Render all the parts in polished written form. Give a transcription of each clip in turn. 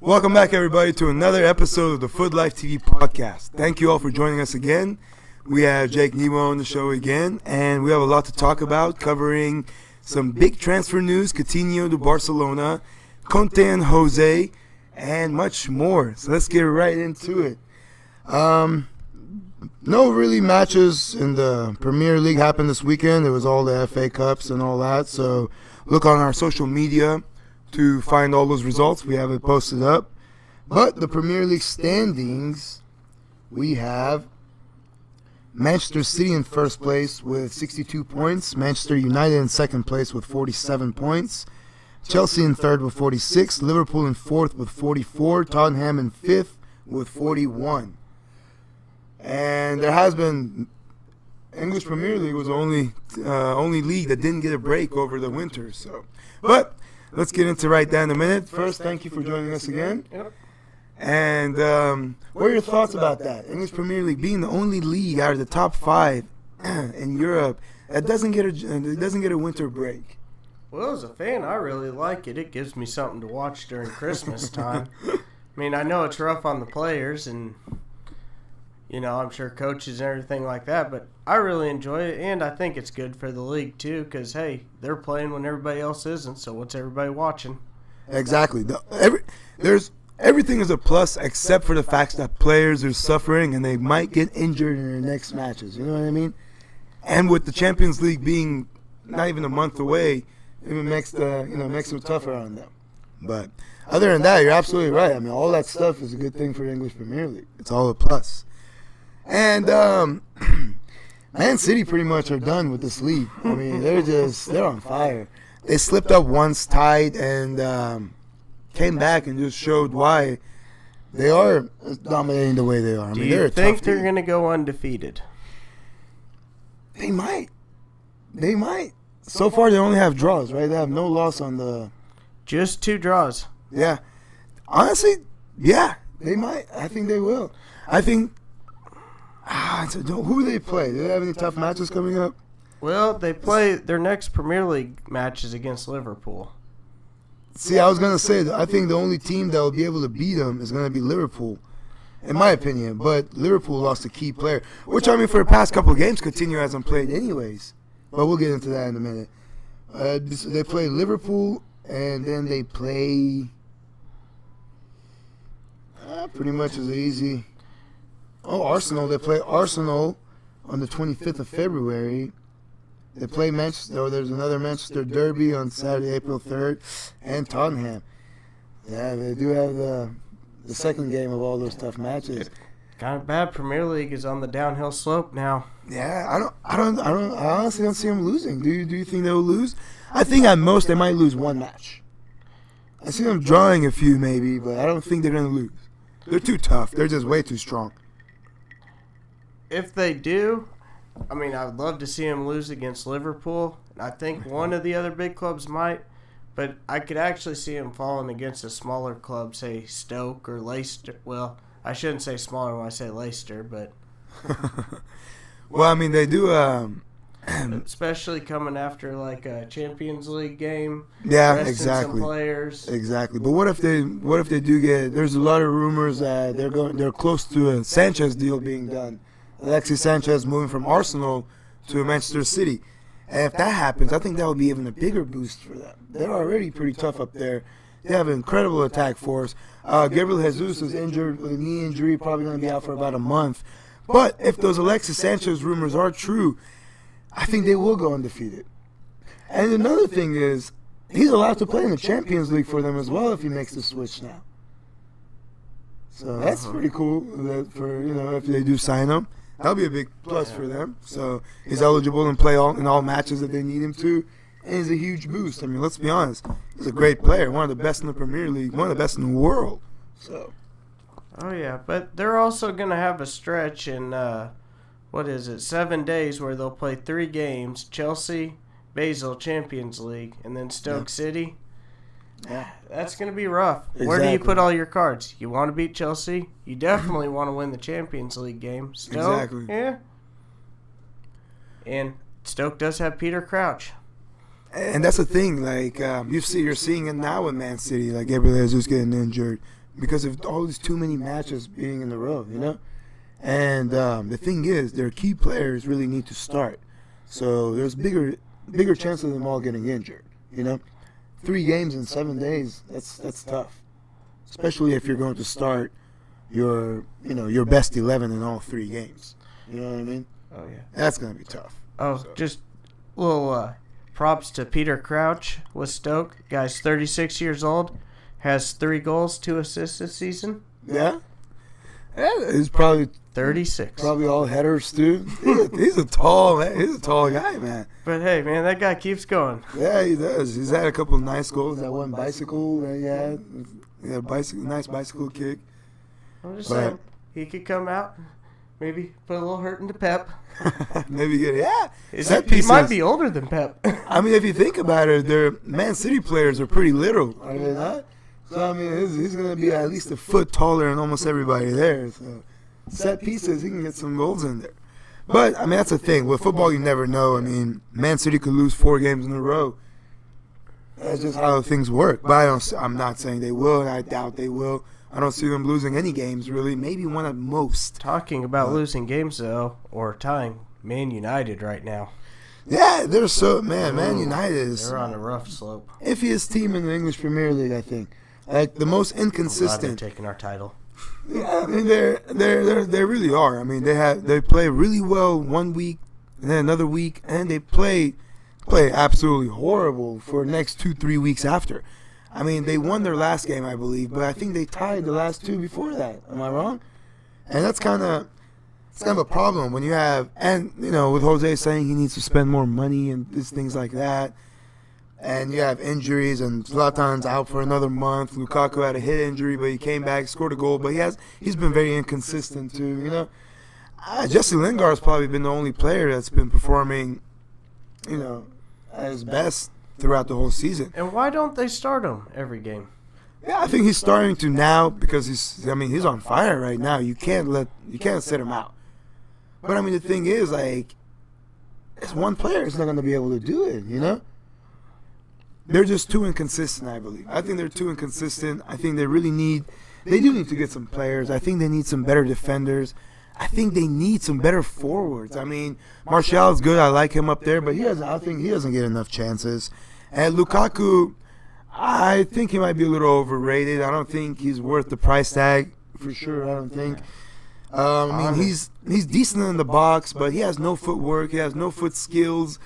Welcome back, everybody, to another episode of the Futlife Tv Popdcast. Thank you all for joining us again. We have Jake Nebo on the show again, and we have a lot to talk about, covering some big transfer news, Coutinho to Barcelona, Conte and Jose, and much more. So let's get right into it. No really matches in the Premier League happened this weekend. It was all the FA Cups and all that. So look on our social media to find all those results. We have it posted up. But the Premier League standings, we have Manchester City in first place with 62 points. Manchester United in second place with 47 points. Chelsea in third with 46. Liverpool in fourth with 44. Tottenham in fifth with 41. And there has been, English Premier League was the only league that didn't get a break over the winter. So, but let's get into right that in a minute. First, thank you for joining us again. Yep. And what are your thoughts about that? English Premier League being the only league out of the top five in Europe that doesn't get a winter break. Well, as a fan, I really like it. It gives me something to watch during Christmas time. I mean, I know it's rough on the players and, you know, I'm sure coaches and everything like that, but I really enjoy it, and I think it's good for the league too because, hey, they're playing when everybody else isn't, so what's everybody watching? Exactly. Everything is a plus except for the fact that players are suffering and they might get injured in their next matches. You know what I mean? And with the Champions League being not even a month away, it makes it tougher on them. But other than that, you're absolutely right. I mean, all that stuff is a good thing for the English Premier League. It's all a plus. And Man City pretty much are done with this league. I mean, they're on fire. They slipped up once, tied, and came back and just showed why they are dominating the way they are. Do you think they're going to go undefeated? They might. So far, they only have draws, right? They have no loss on the... Just 2 draws. Yeah. Honestly, yeah, they might. I think they will. I think... who do they play? Do they have any tough matches coming up? Well, they play their next Premier League matches against Liverpool. See, I was going to say, I think the only team that will be able to beat them is going to be Liverpool, in my opinion. But Liverpool lost a key player, which, I mean, for the past couple of games, Coutinho hasn't played anyways. But we'll get into that in a minute. They play Liverpool, and then they play pretty much as easy. Oh, Arsenal. They play Arsenal on the 25th of February. They play Manchester. There's another Manchester derby on Saturday, April 3rd, and Tottenham. Yeah, they do have the second game of all those tough matches. Kind of bad. Premier League is on the downhill slope now. Yeah, I honestly don't see them losing. Do you think they'll lose? I think at most they might lose one match. I see them drawing a few maybe, but I don't think they're going to lose. They're too tough. They're just way too strong. If they do, I mean, I would love to see them lose against Liverpool. I think one of the other big clubs might, but I could actually see them falling against a smaller club, say Stoke or Leicester. Well, I shouldn't say smaller when I say Leicester, but... Well, I mean, they do... especially coming after, like, a Champions League game. Yeah, exactly. Some players. Exactly. But what if they do get... There's a lot of rumors that they're close to a Sanchez deal being done. Alexis Sanchez moving from Arsenal to Manchester City. And if that happens, I think that would be even a bigger boost for them. They're already pretty tough up there. They have an incredible attack force. Gabriel Jesus is injured with a knee injury, probably going to be out for about a month. But if those Alexis Sanchez rumors are true, I think they will go undefeated. And another thing is, he's allowed to play in the Champions League for them as well if he makes the switch now. So that's pretty cool if they do sign him. That'll be a big plus for them. So he's eligible and play in all matches that they need him to. And he's a huge boost. I mean, let's be honest. He's a great player. One of the best in the Premier League. One of the best in the world. So. Oh, yeah. But they're also going to have a stretch in, 7 days where they'll play 3 games. Chelsea, Basel, Champions League, and then Stoke City. Yeah. That's going to be rough. Exactly. Where do you put all your cards? You want to beat Chelsea? You definitely want to win the Champions League game. Stoke? Exactly. Yeah. And Stoke does have Peter Crouch. And that's the thing. Like, you're seeing it now with Man City. Like, Gabriel Jesus getting injured. because of all these too many matches being in a row, you know? And the thing is, their key players really need to start. So there's bigger chance of them all getting injured, you know? 3 games in 7 days, that's tough. Especially if you're going to start your best 11 in all 3 games. You know what I mean? Oh, yeah. That's going to be tough. Oh, so. Just a little props to Peter Crouch with Stoke. Guy's 36 years old, has 3 goals, 2 assists this season. Yeah? Yeah, he's probably 36. Probably all headers, too. He's a tall man. He's a tall guy, man. But, hey, man, that guy keeps going. Yeah, he does. He's had a couple of nice goals. That one bicycle that he had. Yeah, nice bicycle kick. I'm just saying, he could come out, maybe put a little hurt into Pep. Maybe get He might be older than Pep. I mean, if you think about it, their Man City players are pretty little, are they not? So I mean, he's going to be at least a foot taller than almost everybody there. So set pieces, he can get some goals in there. But I mean, that's the thing with football. You never know. I mean, Man City could lose 4 games in a row. That's just how things work. But I'm not saying they will, and I doubt they will. I don't see them losing any games, really. Maybe one at most. Talking about losing games, though, or tying, Man United right now. Yeah, they're Man United is... They're on a rough slope. Iffiest team in the English Premier League, I think. Like, the most inconsistent. I'm glad they're taking our title. Yeah, I mean, they really are. I mean, they play really well one week, and then another week, and they play absolutely horrible for the next 2-3 weeks after. I mean, they won their last game, I believe, but I think they tied the last 2 before that. Am I wrong? And that's kind of a problem when you have, and with Jose saying he needs to spend more money and things like that, and you have injuries, and Zlatan's out for another month. Lukaku had a hip injury, but he came back, scored a goal, but he's been very inconsistent too. Jesse Lingard's probably been the only player that's been performing, at his best throughout the whole season. And why don't they start him every game? Yeah, I think he's starting to now because he's on fire right now. You can't sit him out. But I mean, the thing is, like, it's one player is not going to be able to do it. They're just too inconsistent, I believe. I think they're too inconsistent. I think they do need to get some players. I think they need some better defenders. I think they need some better forwards. I mean, Martial is good. I like him up there, but I think he doesn't get enough chances. And Lukaku, I think he might be a little overrated. I don't think he's worth the price tag for sure. I don't think. I mean, he's decent in the box, but he has no footwork. He has no foot skills.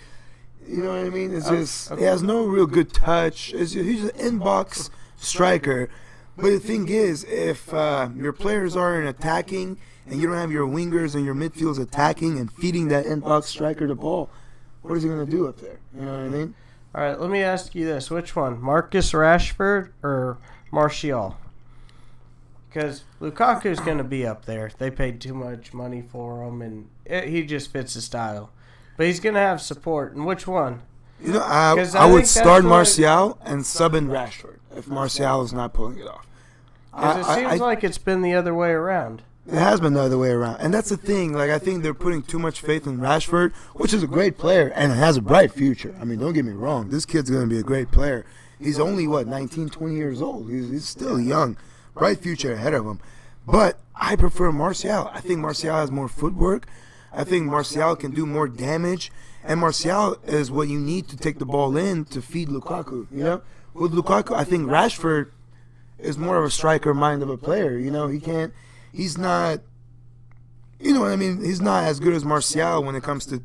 You know what I mean? It's just he has no real good touch. He's an in-box striker. But the thing is, if your players aren't attacking and you don't have your wingers and your midfields attacking and feeding that in-box striker the ball, what is he going to do up there? You know what I mean? All right, let me ask you this. Which one, Marcus Rashford or Martial? Because Lukaku's going to be up there. They paid too much money for him, and he just fits the style. But he's going to have support. And which one? I would start Martial and sub in Rashford if Martial is not pulling it off. Because it seems like it's been the other way around. It has been the other way around. And that's the thing. Like, I think they're putting too much faith in Rashford, which is a great player and has a bright future. I mean, don't get me wrong. This kid's going to be a great player. He's only, 19, 20 years old. He's still young. Bright future ahead of him. But I prefer Martial. I think Martial has more footwork. I think Martial can do more damage. And Martial is what you need to take the ball in to feed Lukaku. With Lukaku, I think Rashford is more of a striker mind of a player. He's not, what I mean? He's not as good as Martial when it comes to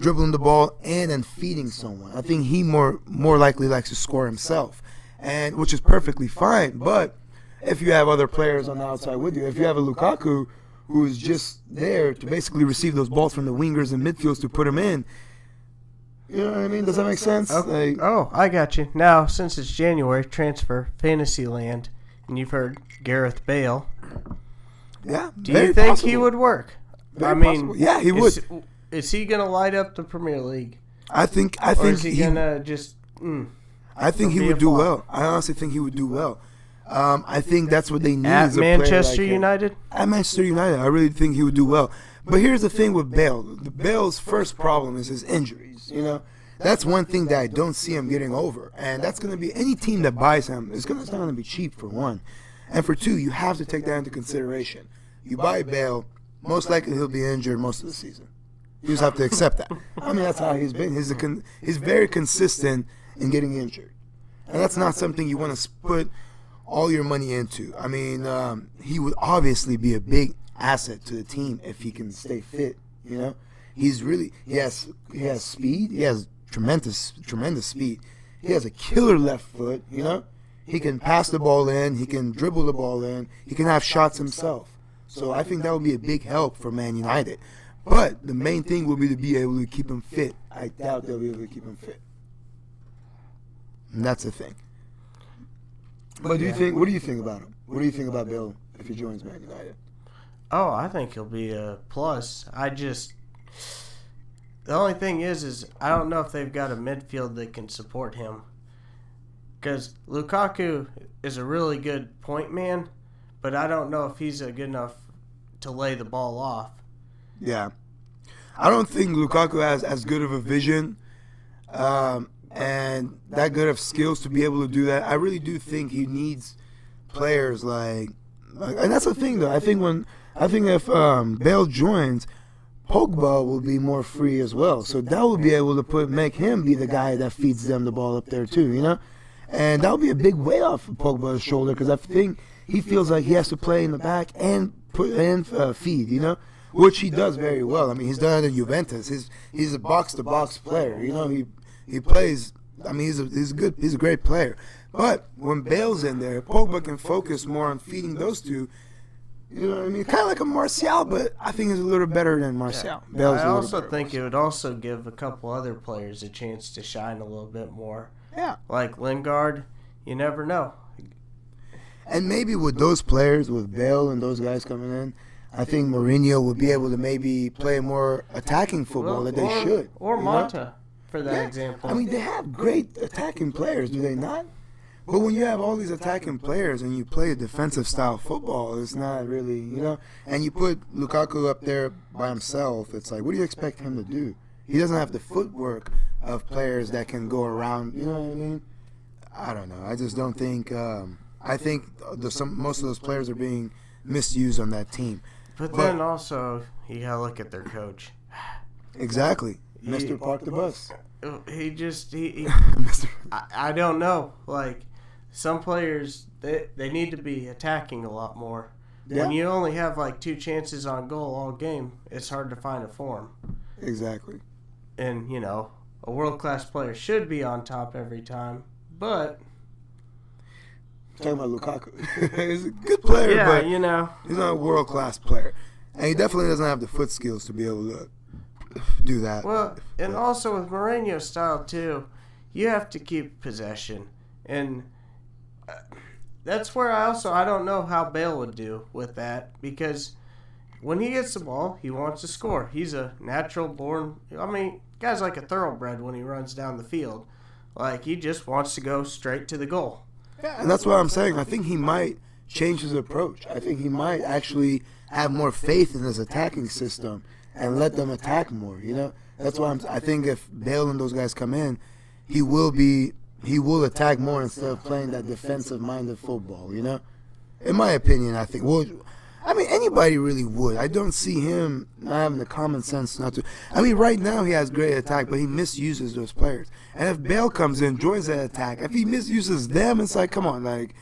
dribbling the ball and then feeding someone. I think he more likely likes to score himself, and which is perfectly fine. But if you have other players on the outside with you, if you have a Lukaku who is just there to basically receive those balls from the wingers and midfields to put them in, you know what I mean? Does that make sense? Okay. I got you. Now, since it's January, transfer, Fantasyland, and you've heard Gareth Bale. Yeah. Do you think possible. He would work? Very possible. Yeah, he would. Is he going to light up the Premier League? I think or is he going to just... I think he would do well. I honestly think he would do well. I think that's what they need. At Manchester United? At Manchester United, I really think he would do well. But here's the thing with Bale. Bale's first problem is his injuries. That's one thing that I don't see him getting over. And that's going to be any team that buys him. It's not going to be cheap for one. And for two, you have to take that into consideration. You buy Bale, most likely he'll be injured most of the season. You just have to accept that. I mean, that's how he's been. He's very consistent in getting injured. And that's not something you want to put all your money into. I mean, he would obviously be a big asset to the team if he can stay fit, you know? He has speed. He has tremendous speed. He has a killer left foot, you know? He can pass the ball in. He can dribble the ball in. He can have shots himself. So I think that would be a big help for Man United. But the main thing will be to be able to keep him fit. I doubt they'll be able to keep him fit. And that's the thing. But what do you think about him? What do you think about Bill if he joins Man United? Oh, I think he'll be a plus. The only thing is I don't know if they've got a midfield that can support him. Because Lukaku is a really good point man, but I don't know if he's good enough to lay the ball off. Yeah. I don't think Lukaku has as good of a vision and that good of skills to be able to do that. I really do think he needs players like and that's the thing though. I think if Bale joins, Pogba will be more free as well. So that will be able to make him be the guy that feeds them the ball up there too, you know? And that will be a big weight off of Pogba's shoulder because I think he feels like he has to play in the back and feed, you know? Which he does very well. I mean, he's done it in Juventus. He's a box-to-box player. You know, he plays. I mean, he's a great player. But when Bale's in there, Pogba can focus more on feeding those two. You know what I mean? Kind of like a Martial, but I think he's a little better than Martial. Yeah. I also think it would also give a couple other players a chance to shine a little bit more. Yeah. Like Lingard, you never know. And maybe with those players, with Bale and those guys coming in, I think Mourinho would be able to maybe play more attacking football that they should. Or Mata, for that example. I mean, they have great attacking players, do they not? But when you have all these attacking players and you play a defensive style football, it's not really, you know. And you put Lukaku up there by himself, it's like, what do you expect him to do? He doesn't have the footwork of players that can go around, you know what I mean? I don't know. I just don't think, I think most of those players are being misused on that team. But then also, you got to look at their coach. Exactly. Mr. Park the Bus. I don't know. Like, some players, they need to be attacking a lot more. Yeah. When you only have, like, 2 chances on goal all game, it's hard to find a form. Exactly. And, you know, a world-class player should be on top every time, but... Talking about Lukaku. He's a good player, but you know, he's not a world-class player. And he definitely doesn't have the foot skills to be able to do that. Well, and also with Mourinho's style, too, you have to keep possession. And that's where I don't know how Bale would do with that, because when he gets the ball, he wants to score. He's a natural-born, I mean, guy's like a thoroughbred when he runs down the field. Like, he just wants to go straight to the goal. Yeah, and that's what I'm saying. I think he might change his approach. I think he might actually have more faith in his attacking system and let them attack more, you know? That's why I think if Bale and those guys come in, he will attack more instead of playing that defensive-minded football, you know? In my opinion, I think. Well, I mean, anybody really would. I don't see him not having the common sense not to. I mean, right now he has great attack, but he misuses those players. And if Bale comes in, joins that attack, if he misuses them, it's like, come on, like,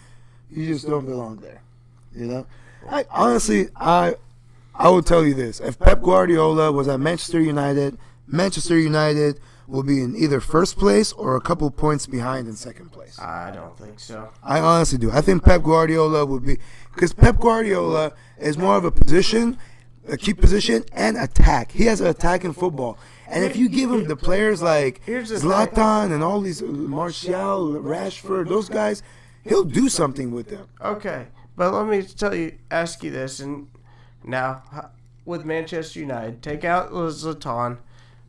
you just don't belong there, you know? Honestly, I will tell you this. If Pep Guardiola was at Manchester United will be in either first place or a couple points behind in second place. I don't think so. I honestly do. I think Pep Guardiola would be, because Pep Guardiola is more of a key position and attack. He has an attack in football. And if you give him the players like Zlatan and all these Martial, Rashford, those guys, he'll do something with them. Okay, but let me ask you this, and now with Manchester United, take out Zlatan.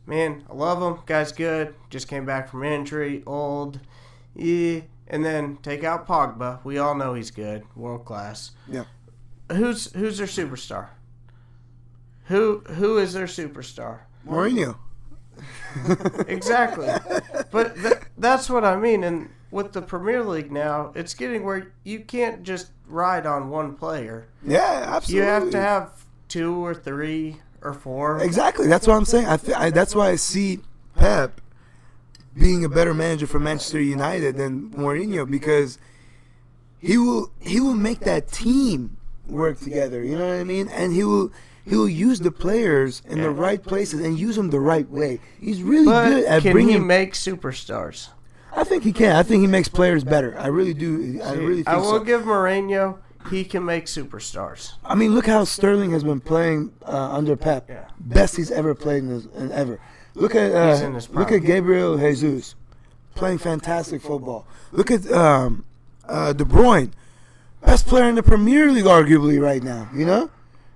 Man, I love him. Guy's good. Just came back from injury, old. Yeah. And then take out Pogba. We all know he's good, world class. Yeah. Who's their superstar? Who is their superstar? Mourinho. Exactly. But that's what I mean. And with the Premier League now, it's getting where you can't just ride on one player. Yeah, absolutely. You have to have 2 or 3 or 4. Exactly. That's what I'm saying. That's why I see Pep being a better manager for Manchester United than Mourinho, because he will make that team work together. You know what I mean? And he will use the players in the right places and use them the right way. He's really good at bringing. Can he make superstars? I think he can. I think he makes players better. I really do. I really think I will so. give Mourinho. He can make superstars. I mean, look how Sterling has been playing under Pep. Yeah. Best he's ever played in ever. Look at Gabriel Jesus playing fantastic football. Look at De Bruyne, best player in the Premier League arguably right now. You know,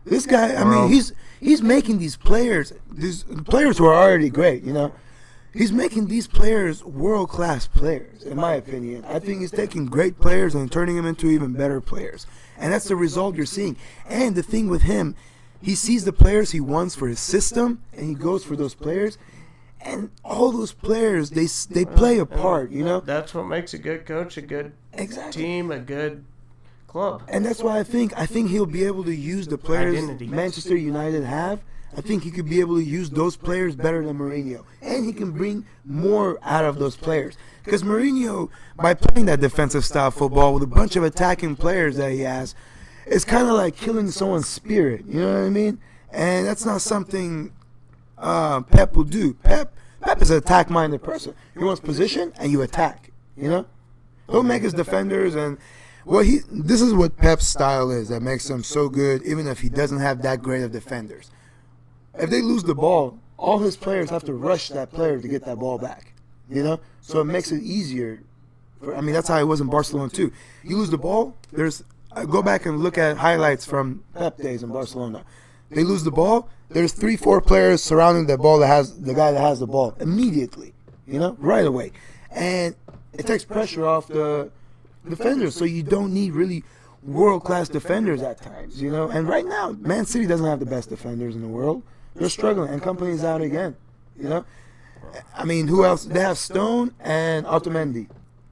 this guy. I mean, he's making these players who are already great. You know, he's making these players world-class players, in my opinion. I think he's taking great players and turning them into even better players. And that's the result you're seeing. And the thing with him, he sees the players he wants for his system, and he goes for those players. And all those players, they play a part, you know? That's what makes a good coach, a good team, a good club. And that's why I think he'll be able to use the players Manchester United have. I think he could be able to use those players better than Mourinho. And he can bring more out of those players. Because Mourinho, by playing that defensive style football with a bunch of attacking players that he has, it's kind of like killing someone's spirit. You know what I mean? And that's not something Pep will do. Pep is an attack-minded person. He wants position, and you attack. You know? He'll make his defenders and... this is what Pep's style is that makes him so good, even if he doesn't have that great of defenders. If they lose the ball, all his players have to rush that player to get that ball back. You know? So it makes it easier. That's how it was in Barcelona too. You lose the ball, go back and look at highlights from Pep days in Barcelona. They lose the ball, there's 3-4 players surrounding the guy that has the ball immediately. You know? Right away. And it takes pressure off the defenders, so you don't need really world-class defenders at times, you know? And right now, Man City doesn't have the best defenders in the world. They're struggling, and Kompany's out again, you know? I mean, who else? They have Stone and Otamendi.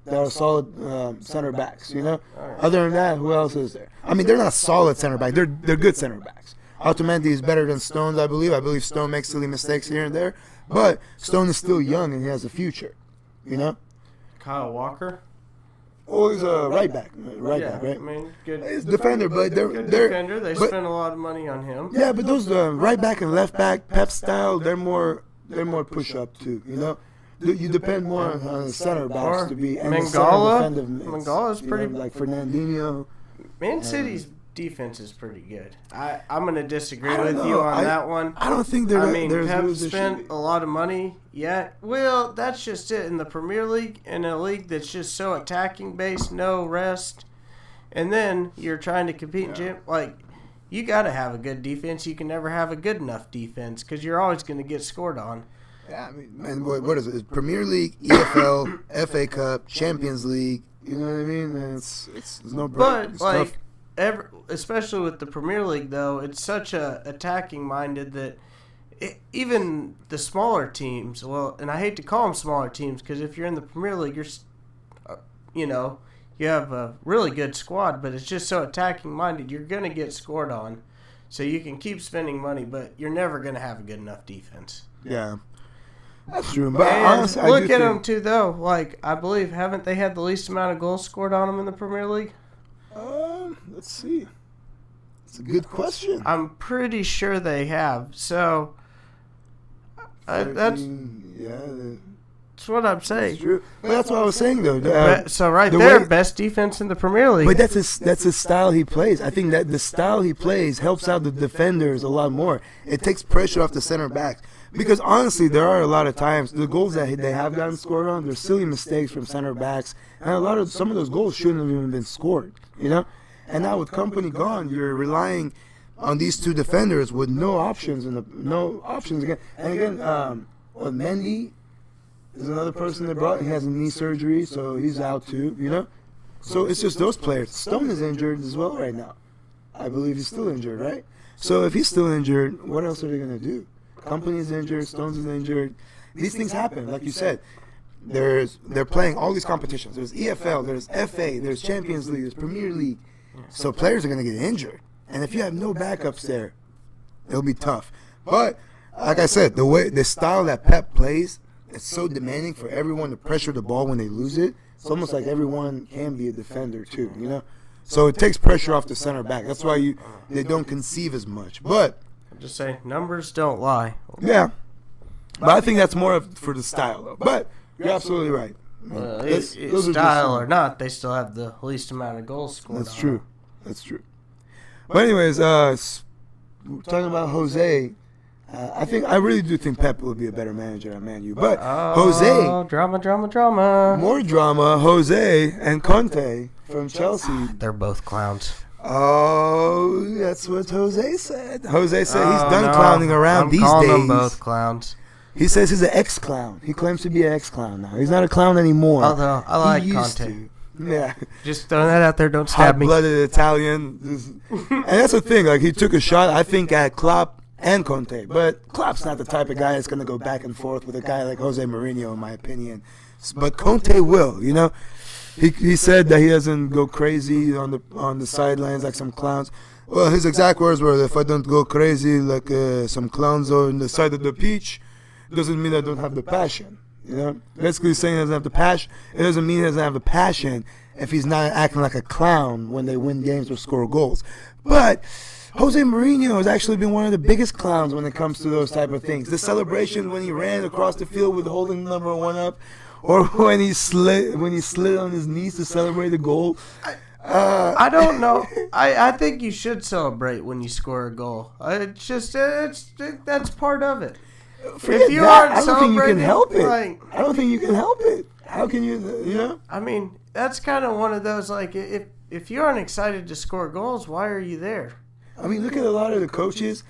They are solid center backs, you know? Other than that, who else is there? I mean, they're not solid center backs. They're good center backs. Otamendi is better than Stone's, I believe. I believe Stone makes silly mistakes here and there. But Stone is still young, and he has a future, you know? Kyle Walker? Oh, he's a right back, right? I mean, good. He's a defender, but they're defender. They spend a lot of money on him. Yeah, but those right back and left back, Pep style, they're more push up too. You know, you depend more on the center backs to be. And Mangala is pretty like Fernandinho. Man City's defense is pretty good. I'm going to disagree with you on that one. I don't think Pep spent a lot of money. Yeah, well, that's just it. In the Premier League, in a league that's just so attacking based, no rest, and then you're trying to compete. You got to have a good defense. You can never have a good enough defense because you're always going to get scored on. Yeah, I mean, and what is it? It's Premier League, EFL, FA Cup, Champions League. You know what I mean? And it's no break. But especially with the Premier League, though, it's such a attacking minded that even the smaller teams, and I hate to call them smaller teams because if you're in the Premier League, you have a really good squad, but it's just so attacking minded, you're going to get scored on. So you can keep spending money, but you're never going to have a good enough defense. Yeah. That's true. But honestly, look at them, too, though. I believe, haven't they had the least amount of goals scored on them in the Premier League? Let's see. It's a good question. I'm pretty sure they have. So that's what I'm saying. That's true. But that's what I was saying, though. Best defense in the Premier League. But that's his style he plays. I think that the style he plays helps out the defenders a lot more. It takes pressure off the center backs. Because honestly, there are a lot of times the goals that they have gotten scored on, they're silly mistakes from center backs, and some of those goals shouldn't have even been scored. You know, and now with Kompany gone, you're relying on these two defenders with no options again. And again, Mendy is another person they brought. He has a knee surgery, so he's out too. You know, so it's just those players. Stone is injured as well right now. I believe he's still injured, right? So if he's still injured, what else are they gonna do? Kompany's injured, Stones is injured. These things happen, like you said. they're playing all these competitions. There's EFL, there's FA, there's Champions League, there's Premier League. So players are going to get injured. And if you have no backups there, it'll be tough. But like I said, the style that Pep plays, it's so demanding for everyone to pressure the ball when they lose it. It's almost like everyone can be a defender too, you know? So it takes pressure off the center back. That's why they don't conceive as much. But just say numbers don't lie. yeah. But I think that's more for the style, though. But you're absolutely right. Style or not, they still have the least amount of goals scored. That's true. That's true. But anyways, talking about Jose, I really do think Pep will be a better manager at Man U. But Jose, drama. more drama. Jose and Conte from Chelsea. They're both clowns. Oh, that's what Jose said. Jose said he's done clowning around these days. I'm calling them both clowns. He says he's an ex-clown. He claims to be an ex-clown now. He's not a clown anymore. Although I like Conte. Yeah. Just throwing that out there. Don't stab me. Hot-blooded Italian. And that's the thing. Like, he took a shot, I think, at Klopp and Conte. But Klopp's not the type of guy that's going to go back and forth with a guy like Jose Mourinho, in my opinion. But Conte will, you know. He said that he doesn't go crazy on the sidelines like some clowns. Well, his exact words were, if I don't go crazy like some clowns on the side of the pitch, it doesn't mean I don't have the passion. You know, basically saying he doesn't have the passion. It doesn't mean he doesn't have the passion if he's not acting like a clown when they win games or score goals. But Jose Mourinho has actually been one of the biggest clowns when it comes to those type of things. The celebration when he ran across the field with holding number 1 up, or when he slid on his knees to celebrate the goal. I don't know. I think you should celebrate when you score a goal. It's just that's part of it. If you aren't I don't think you can help it. I don't think you can help it. How can you know? I mean, that's kind of one of those, like, if you aren't excited to score goals, why are you there? I mean, look at a lot of the coaches.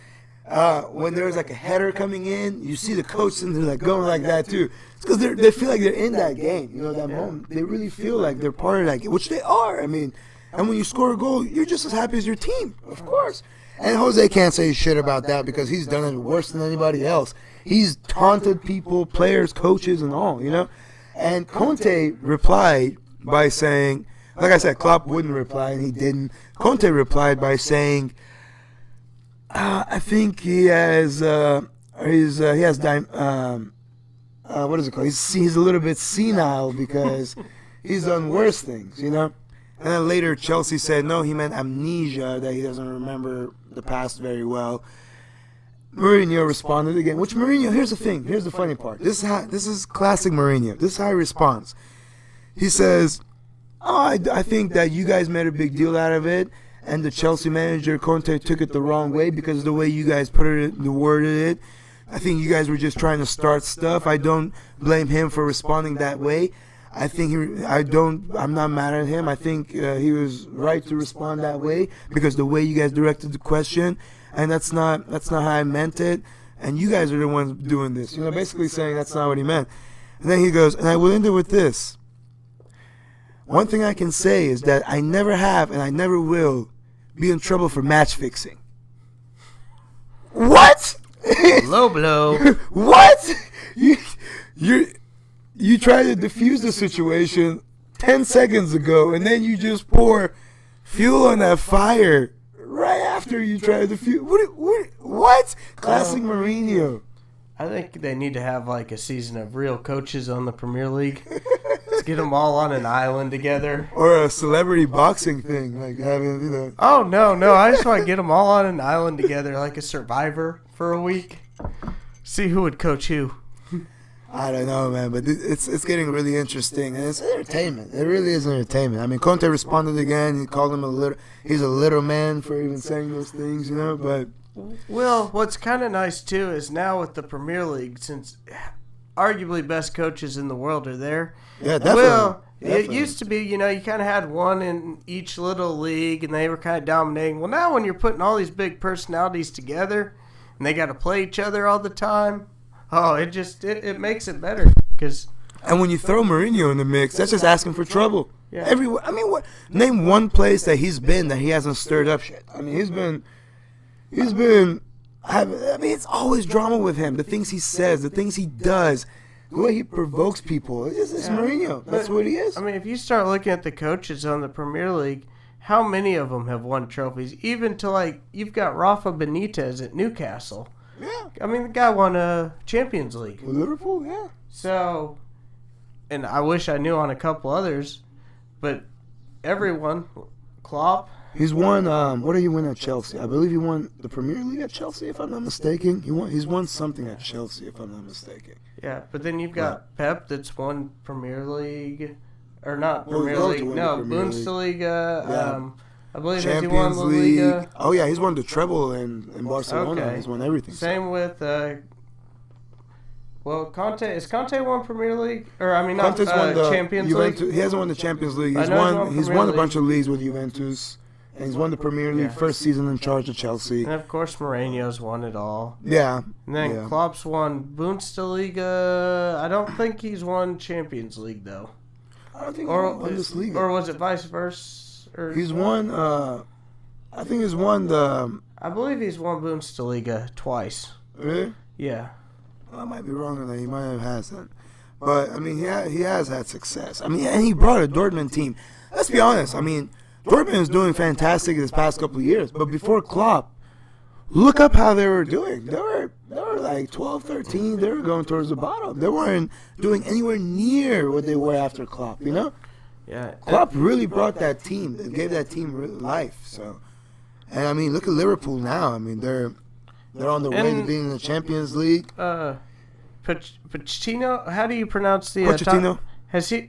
When there's like a header coming in, you see the coach and they're like going like that too. It's because they feel like they're in that game. You know, that moment. They really feel like they're part of that game, which they are. I mean, and when you score a goal, you're just as happy as your team, of course. And Jose can't say shit about that because he's done it worse than anybody else. He's taunted people, players, coaches, and all, you know. And Conte replied by saying, like I said, Klopp wouldn't reply, and he didn't. Conte replied by saying, I think he has, what is it called? He's a little bit senile because he's done worse things, you know. And then later Chelsea said, no, he meant amnesia, that he doesn't remember the past very well. Mourinho responded again, which Mourinho, here's the thing, here's the funny part. This is classic Mourinho. This is how he responds. He says, I think that you guys made a big deal out of it, and the Chelsea manager, Conte, took it the wrong way because of the way you guys worded it. I think you guys were just trying to start stuff. I don't blame him for responding that way. I'm not mad at him. I think he was right to respond that way because the way you guys directed the question, and that's not how I meant it. And you guys are the ones doing this. You know, basically saying that's not what he meant. And then he goes, and I will end it with this. One thing I can say is that I never have and I never will be in trouble for match fixing. What? Low blow. What? You tried to defuse the situation 10 seconds ago, and then you just pour fuel on that fire right after you try to defuse. What? Classic Mourinho. I think they need to have like a season of real coaches on the Premier League. Let's get them all on an island together. Or a celebrity boxing thing, like having, you know. Oh, no. I just want to get them all on an island together like a Survivor for a week. See who would coach who. I don't know, man, but it's getting really interesting, and it's entertainment. It really is entertainment. I mean, Conte responded again. He called him he's a little man for even saying those things, you know, but... Well, what's kind of nice, too, is now with the Premier League, since arguably best coaches in the world are there. Yeah, definitely. Well, it used to be, you know, you kind of had one in each little league, and they were kind of dominating. Well, now when you're putting all these big personalities together, and they got to play each other all the time... Oh, it makes it better. And when you throw Mourinho in the mix, that's just asking for trouble. Yeah. Everywhere. I mean, name one place that he's been that he hasn't stirred up shit. I mean, he's been. I mean, it's always drama with him. The things he says, the things he does. the way he provokes people. It's Mourinho. That's what he is. I mean, if you start looking at the coaches on the Premier League, how many of them have won trophies? Even to, like, you've got Rafa Benitez at Newcastle. Yeah. I mean, the guy won a Champions League. With Liverpool, yeah. So, and I wish I knew on a couple others, but everyone, Klopp. He's won, what did he win at Chelsea? I believe he won the Premier League at Chelsea, if I'm not mistaken. He's won something at Chelsea, if I'm not mistaken. Yeah, but then you've got Pep that's won Premier League, or not Well, Premier he's going League, to win no, the Premier League. Bundesliga. Yeah. I believe he won Champions La League. Liga. Oh, yeah, he's won the treble in Barcelona. Okay. He's won everything. Same with, well, Conte. Is Conte won Premier League? Or, I mean, not Conte's won the Champions Juventus. League? He hasn't won the Champions League. I He's know won. he's He's won won a Premier bunch of leagues with Juventus, and he's won the Premier League Yeah. first season in charge of Chelsea. And, of course, Mourinho's won it all. Yeah. And then Yeah. Klopp's won Bundesliga. I don't think he's won Champions League, though. I don't think Or, he won Bundesliga. or was it vice versa? Or, He's won. I think he's won the. I believe he's won Bundesliga twice. Really? Yeah. I might be wrong on that. He might have had that. But, I mean, he has had success. I mean, and he brought a Dortmund team. Let's be honest. I mean, Dortmund is doing fantastic this past couple of years. But before Klopp, look up how they were doing. They were like 12, 13. They were going towards the bottom. They weren't doing anywhere near what they were after Klopp, you know? Yeah. Klopp really brought that team. They gave that team real life. So, and, I mean, look at Liverpool now. I mean, they're on the way to being in the Champions League. Pochettino, how do you pronounce the Pochettino?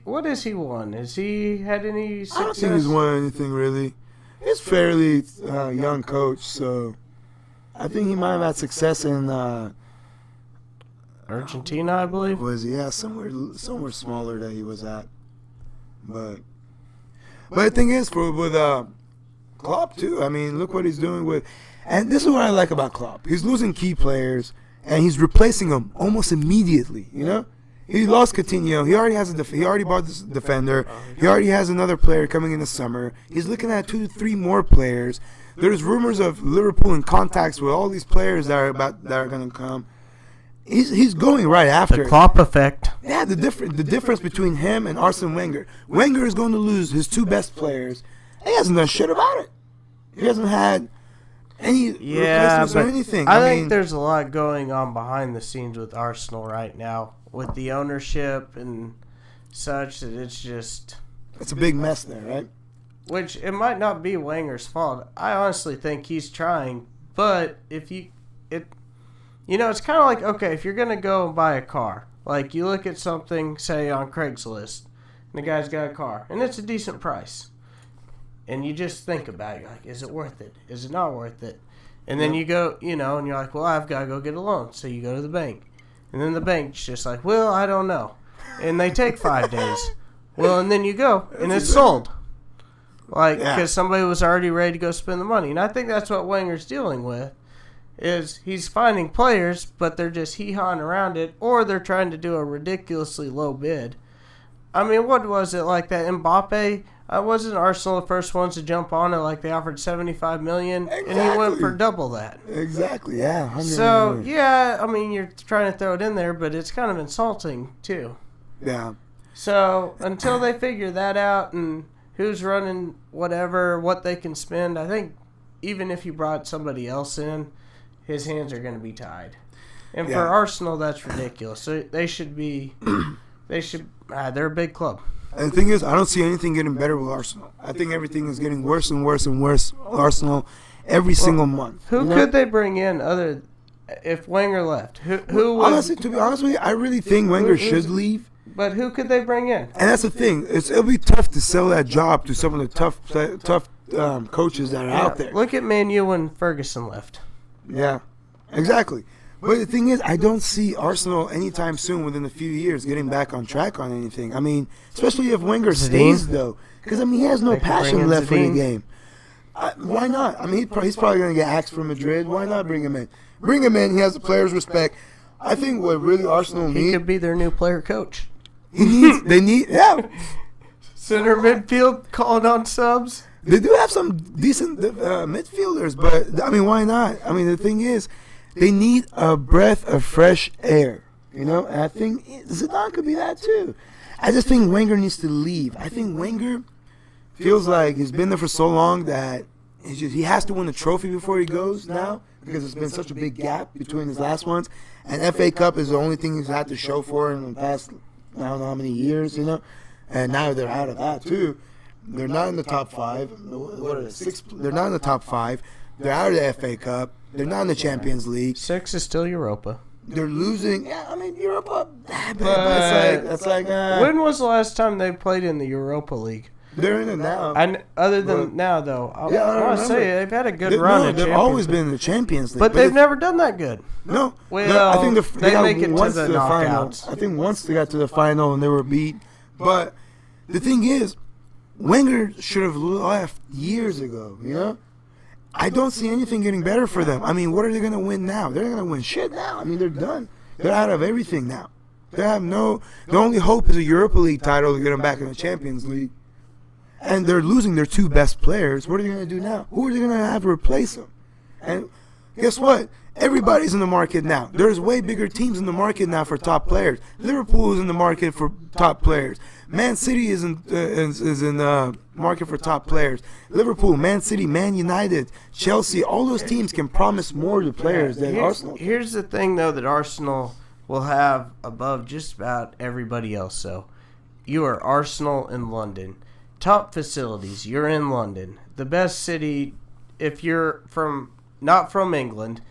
What has he won? Has he had any success? I don't think he's won anything really. He's fairly young coach, so I think he might have had success in Argentina, I believe. was somewhere smaller that he was at. But the thing is, with Klopp too. I mean, look what he's doing with, and this is what I like about Klopp. He's losing key players, and he's replacing them almost immediately. You know, he lost Coutinho. He already has he already bought this defender. He already has another player coming in the summer. He's looking at 2 to 3 more players. There's rumors of Liverpool in contacts with all these players that are going to come. He's going right after The Klopp effect. Yeah, the difference between him and Arsene Wenger. Wenger is going to lose his 2 best players. He hasn't done shit about it. He hasn't had any replacements or anything. I mean, think there's a lot going on behind the scenes with Arsenal right now, with the ownership and such, that it's just... it's a big mess there, right? Which, it might not be Wenger's fault. I honestly think he's trying, but it's kind of like, okay, if you're going to go and buy a car, like you look at something, say, on Craigslist, and the guy's got a car, and it's a decent price. And you just think about it. You're like, is it worth it? Is it not worth it? And then you go, and you're like, well, I've got to go get a loan. So you go to the bank. And then the bank's just like, well, I don't know. And they take 5 days. Well, and then you go, and it's sold. Like, because somebody was already ready to go spend the money. And I think that's what Wenger's dealing with, is he's finding players, but they're just hee-hawing around it, or they're trying to do a ridiculously low bid. I mean, what was it, like that Mbappe? Wasn't Arsenal the first ones to jump on it? Like, they offered $75 million, Exactly. and he went for double that. Exactly, yeah. 100 So, million. yeah, I mean, you're trying to throw it in there, but it's kind of insulting, too. Yeah. So, until they figure that out and who's running whatever, what they can spend, I think even if you brought somebody else in, his hands are going to be tied. And for Arsenal, that's ridiculous. So they're a big club. And the thing is, I don't see anything getting better with Arsenal. I think everything is getting worse and worse and worse. Arsenal, every single month. Who could they bring in if Wenger left? Who would, honestly, to be honest with you, I really think Wenger should leave. But who could they bring in? And that's the thing. It'll be tough to sell that job to some of the tough coaches that are out there. Look at Man U when Ferguson left. Yeah, exactly. But the thing is, I don't see Arsenal anytime soon within a few years getting back on track on anything. I mean, especially if Wenger stays, though. Because, I mean, he has no passion left for the game. Why not? I mean, he's probably going to get axed from Madrid. Why not bring him in? Bring him in. He has the players' respect. I think what really Arsenal need... He could be their new player coach. They need... Yeah. Center midfield, calling on subs. They do have some decent midfielders, but, I mean, why not? I mean, the thing is, they need a breath of fresh air. You know, and I think Zidane could be that too. I just think Wenger needs to leave. I think Wenger feels like he's been there for so long that he has to win a trophy before he goes now, because it's been such a big gap between his last ones. And FA Cup is the only thing he's had to show for in the past, I don't know how many years, you know. And now they're out of that too. They're not in the top 5. What are they? 6? They're not in the top 5. They're out of the FA Cup. They're not in the Champions League. 6 is still Europa. They're losing. Yeah, I mean Europa. But it's like. When was the last time they played in the Europa League? They're in it now. And other than now, though, I want to say they've had a good run. No, they've always been in the Champions League, but they've never done that good. No, well, I think they make it to the final. knockouts. I think once they got to the final and they were beat. But the thing is, Wenger should have left years ago. You know, I don't see anything getting better for them. I mean, what are they going to win now? They're not going to win shit now. I mean, they're done. They're out of everything now. They have no. The only hope is a Europa League title to get them back in the Champions League. And they're losing their 2 best players. What are they going to do now? Who are they going to have to replace them? And guess what? Everybody's in the market now. There's way bigger teams in the market now for top players. Liverpool is in the market for top players. Man City is in the market for top players. Liverpool, Man City, Man United, Chelsea, all those teams can promise more to players than Arsenal. Here's the thing, though, that Arsenal will have above just about everybody else. So you are Arsenal in London. Top facilities. You're in London. The best city, if you're not from England,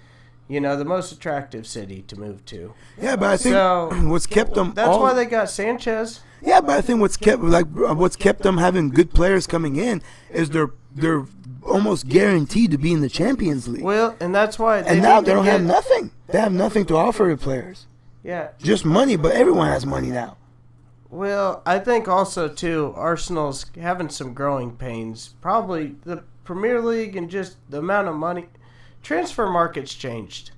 you know, the most attractive city to move to. Yeah, but I think what's kept them. That's why they got Sanchez. Yeah, but I think what's kept them having good players coming in is they're almost guaranteed to be in the Champions League. Well, and that's why. And now they don't have nothing. They have nothing to offer to players. Yeah. Just money, but everyone has money now. Well, I think also, too, Arsenal's having some growing pains. Probably the Premier League and just the amount of money. Transfer market's changed.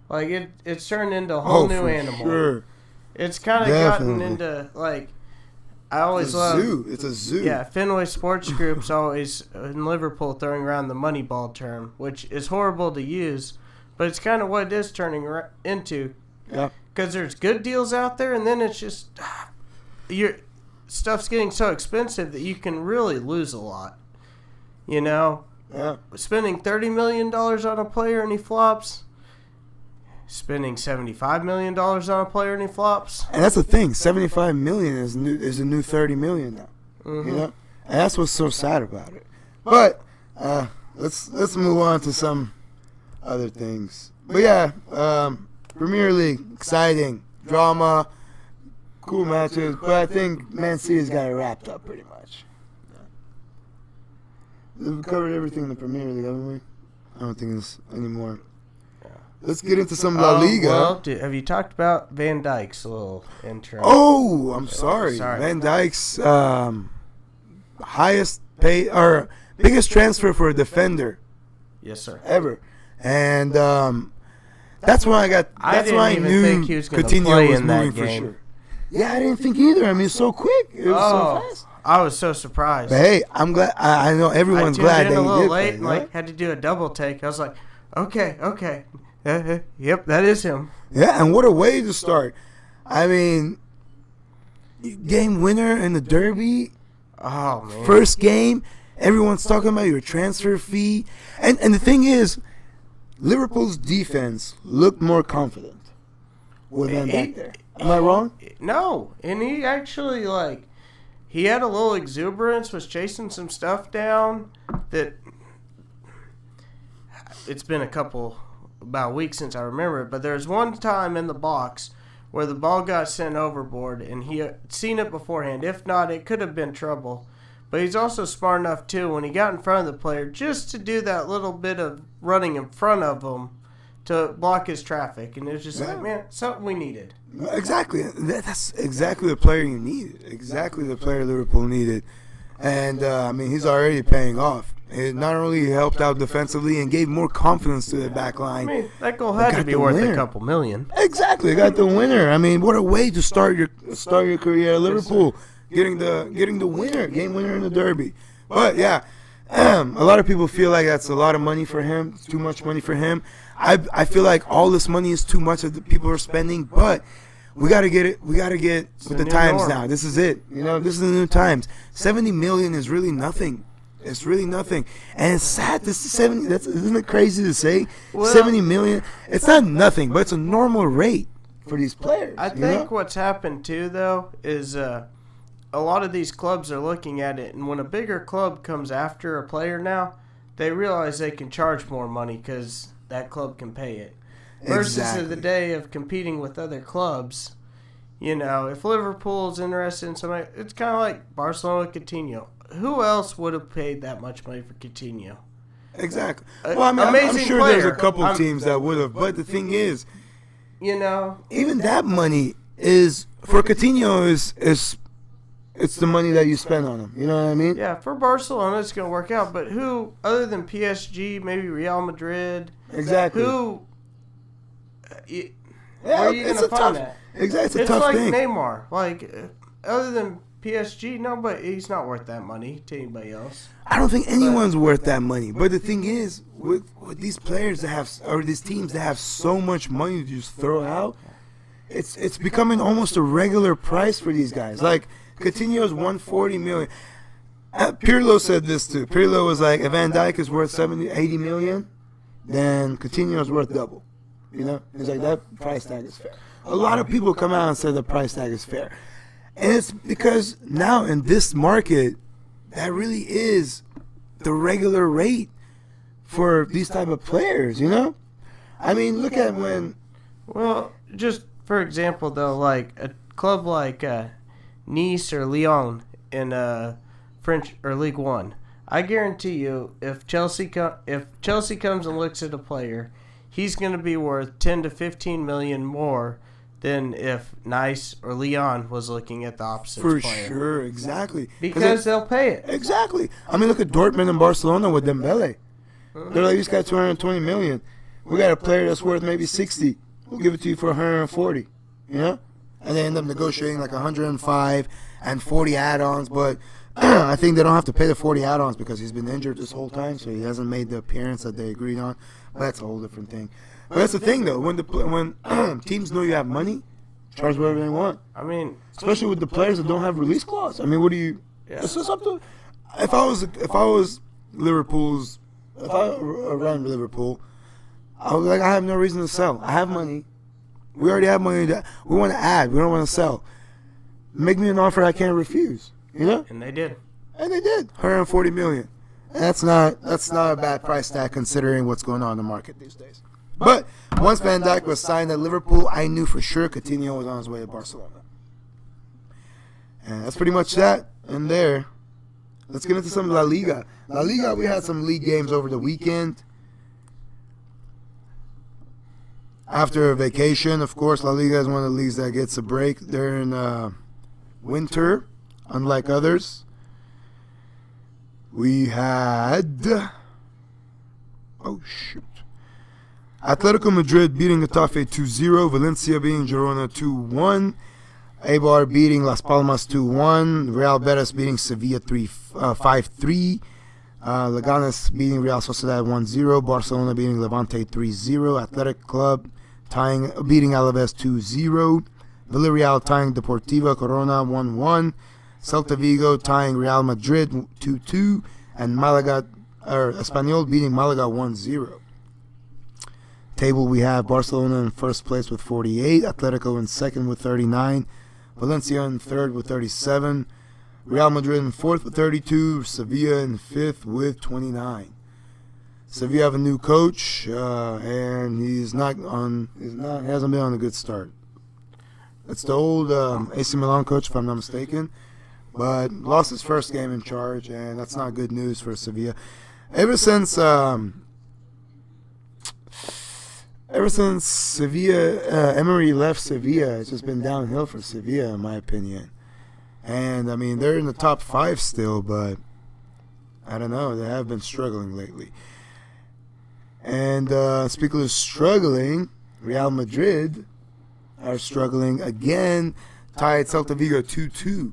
Like, it's turned into a whole new animal. Sure. It's kind of gotten into, like, I always love. It's a zoo. Yeah, Fenway Sports Group's always in Liverpool throwing around the Moneyball term, which is horrible to use, but it's kind of what it is turning into. Yeah. Because there's good deals out there, and then it's just. Your stuff's getting so expensive that you can really lose a lot. You know? Yeah. Spending $30 million on a player and he flops. Spending $75 million on a player and he flops. And that's the thing. $75 million is a new $30 million now. Mm-hmm. You know? And that's what's so sad about it. But let's move on to some other things. But yeah, Premier League, exciting, drama. Cool matches, but I think Man City's got it wrapped up pretty much. Yeah. We've covered everything in the Premier League, haven't we? I don't think there's any more. Yeah. Let's get into some La Liga. Well, have you talked about Van Dijk's little intro? Oh, I'm sorry. Van Dijk's highest pay or biggest transfer for a defender. Yes, sir. Ever, and that's why I knew Coutinho was moving for sure. Yeah, I didn't think either. I mean, so quick. It was so fast. I was so surprised. But hey, I'm glad. I know everyone's glad that he did. I tuned in a little late and like had to do a double take. I was like, okay. Yep, that is him. Yeah, and what a way to start. I mean, game winner in the Derby. Oh, man. First game. Everyone's talking about your transfer fee. And the thing is, Liverpool's defense looked more confident with them back there. Am I wrong? No, and he actually, he had a little exuberance, was chasing some stuff down that it's been about a week since I remember it, but there's one time in the box where the ball got sent overboard, and he had seen it beforehand. If not, it could have been trouble. But he's also smart enough, too, when he got in front of the player, just to do that little bit of running in front of him to block his traffic. And it was just like, man, something we needed. Exactly. That's exactly the player you needed. Exactly the player Liverpool needed. And, I mean, he's already paying off. It not only helped out defensively and gave more confidence to the back line. I mean, that goal had to be worth a couple million. Exactly. Got the winner. I mean, what a way to start your career at Liverpool. Getting the winner, game winner in the Derby. But, yeah, a lot of people feel like that's a lot of money for him. It's too much money for him. I feel like all this money is too much that the people are spending. But We gotta get it. We gotta get with the times norm. now. This is it. You know, this is the new times. 70 million is really nothing. It's really nothing, and it's sad. This is 70. Isn't it crazy to say? 70 million. It's not nothing, but it's a normal rate for these players. I think what's happened too, though, is a lot of these clubs are looking at it, and when a bigger club comes after a player now, they realize they can charge more money because that club can pay it. Versus the day of competing with other clubs, you know, if Liverpool's interested in somebody, it's kind of like Barcelona, Coutinho. Who else would have paid that much money for Coutinho? Exactly. Well, I mean, I'm sure there's a couple teams that would have, but the thing is, you know, even that money is for Coutinho is it's the money that you spend on him. You know what I mean? Yeah, for Barcelona, it's going to work out. But who, other than PSG, maybe Real Madrid? Exactly. Who? Where are you going to find that? Exactly, it's a tough like thing. Neymar. Like, other than PSG, no, but he's not worth that money to anybody else. I don't think anyone's worth that money. But the thing is, with these players that have, or these teams that have so much money to just throw out, it's becoming almost a regular price for these guys. Like, Coutinho's 140 million. Pirlo said this too. Pirlo was like, if Van Dijk is worth 80 million, then Coutinho's worth double. You know? He's like, that price tag is fair. A lot of people come out and say the price tag is fair. And it's because now in this market, that really is the regular rate for these type of players, you know? I mean, look at when... Well, just for example, though, like a club like Nice or Lyon in French or Ligue 1, I guarantee you, if Chelsea comes and looks at a player, he's going to be worth 10 to 15 million more than if Nice or Lyon was looking at the opposite player. For sure, exactly. Because they'll pay it. Exactly. I mean, look at Dortmund and Barcelona with Dembele. They're like, he's got 220 million. We got a player that's worth maybe 60. We'll give it to you for 140. You know? And they end up negotiating like 105 and 40 add-ons. But I think they don't have to pay the 40 add-ons because he's been injured this whole time, so he hasn't made the appearance that they agreed on. But that's a whole different thing. But that's the thing, though. When teams know you have money, charge whatever they want. I mean, especially with the players that don't have release clause. I mean, what do you? Yeah. It's just up to. If I was Liverpool's, if I ran Liverpool, I was like, I have no reason to sell. I have money. We already have money that we want to add. We don't want to sell. Make me an offer I can't refuse. You know? And they did. And they did. 140 million. And that's not a bad price tag considering what's going on in the market these days. But once Van Dijk was signed at Liverpool, I knew for sure Coutinho was on his way to Barcelona. And that's pretty much that. And there, let's get into some La Liga. La Liga, we had some league games over the weekend. After a vacation, of course, La Liga is one of the leagues that gets a break during winter, unlike others. We had... Oh, shoot. Atletico Madrid beating Getafe 2-0. Valencia beating Girona 2-1. Eibar beating Las Palmas 2-1. Real Betis beating Sevilla 5-3. Leganes beating Real Sociedad 1-0. Barcelona beating Levante 3-0. Athletic Club beating Alaves 2-0. Villarreal tying Deportiva Corona 1-1. Celta Vigo tying Real Madrid 2-2. And Espanyol beating Malaga 1-0. Table, we have Barcelona in first place with 48, Atletico in second with 39, Valencia in third with 37, Real Madrid in fourth with 32, Sevilla in fifth with 29. Sevilla have a new coach, and he hasn't been on a good start. It's the old AC Milan coach, if I'm not mistaken, but lost his first game in charge, and that's not good news for Sevilla. Ever since Sevilla, Emery left Sevilla, it's just been downhill for Sevilla, in my opinion. And, I mean, they're in the top 5 still, but I don't know. They have been struggling lately. And speaking of struggling, Real Madrid are struggling again, tied Celta Vigo 2-2.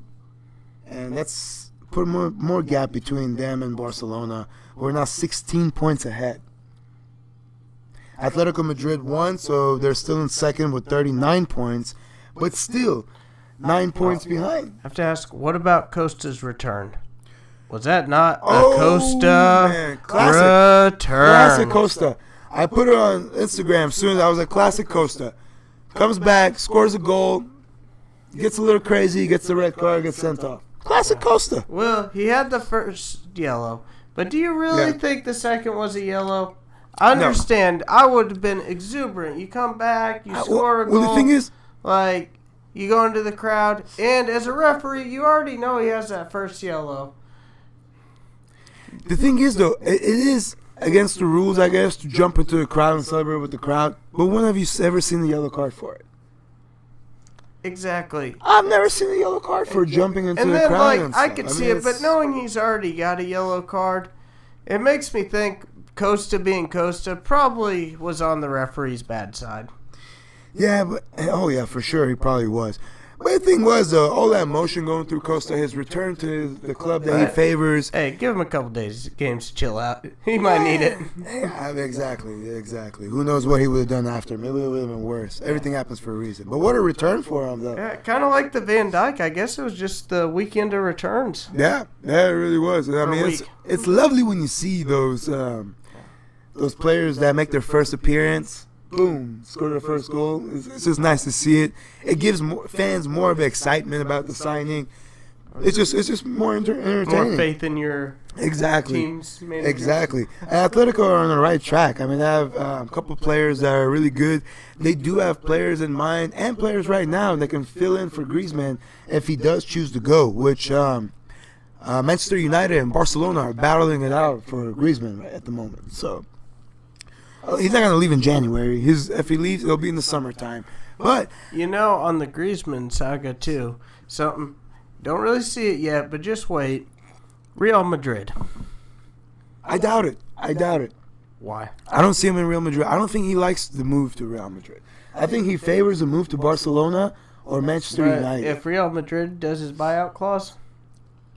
And that's put more gap between them and Barcelona. We're now 16 points ahead. Atletico Madrid won, so they're still in second with 39 points. but still 9 points behind. I have to ask, what about Costa's return? Was that not a Oh, Costa man. Classic. return? Classic Costa. I put it on Instagram soon as I was like, classic Costa. Comes back, scores a goal, gets a little crazy, gets the red card, gets sent off. Classic Costa. Well, he had the first yellow, but do you really Yeah. think the second was a yellow? I understand. I would have been exuberant. You come back, you score a goal. Well, the thing is, like, you go into the crowd, and as a referee, you already know he has that first yellow. though, it is against the rules, I guess, to jump into the crowd and celebrate with the crowd. But when have you ever seen a yellow card for it? Exactly. I've never seen a yellow card for jumping into And the then, crowd. like, and I stuff. could mean, see it, but it's- knowing he's already got a yellow card, it makes me think Costa being Costa probably was on the referee's bad side. Yeah, but oh yeah, for sure he probably was. But the thing was, though, all that motion going through Costa, his return to the club that he favors. Hey, give him a couple days games to chill out. He might need it. Yeah, exactly. Who knows what he would have done after? Maybe it would have been worse. Everything happens for a reason. But what a return for him, though. Yeah, kind of like the Van Dyke. I guess it was just the weekend of returns. Yeah, it really was. I mean, week. it's lovely when you see those players that make their first appearance. Boom, score their first goal. It's just nice to see it. It gives fans more of excitement about the signing. It's just more entertaining. More faith in your Exactly. team's manager. Exactly. And Atletico are on the right track. I mean, they have a couple players that are really good. They do have players in mind and players right now that can fill in for Griezmann if he does choose to go, which Manchester United and Barcelona are battling it out for Griezmann right at the moment. So he's not going to leave in January. If he leaves, it'll be in the summertime. But You know, on the Griezmann saga, too, something, don't really see it yet, but just wait. Real Madrid. I doubt it. Why? I don't see him in Real Madrid. I don't think he likes the move to Real Madrid. I think he favors a move to Barcelona or Manchester But United. if Real Madrid does his buyout clause,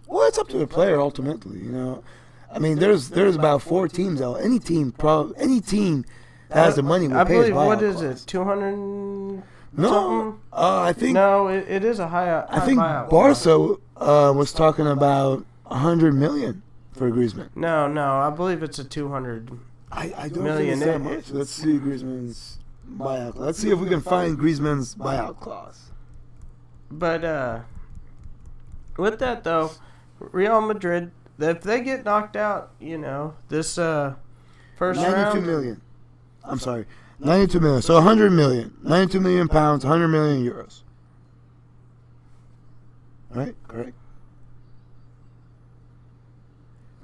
Well, it's up to the player ultimately. You know, I mean, there's about 4 teams out. Any team that has the money will I pay his believe, buyout what is clause. it, 200 No, something? I think No, it is a high I think buyout clause. Barca was talking about 100 million for Griezmann. No, I believe it's a 200. I don't Million. think it's that much. Let's see Griezmann's buyout clause. Let's see if we can find Griezmann's buyout clause. But with that, though, Real Madrid, if they get knocked out, this first 92 round. million. I'm sorry. 92 million. So 100 million. 92 million pounds, 100 million euros. Right? Correct.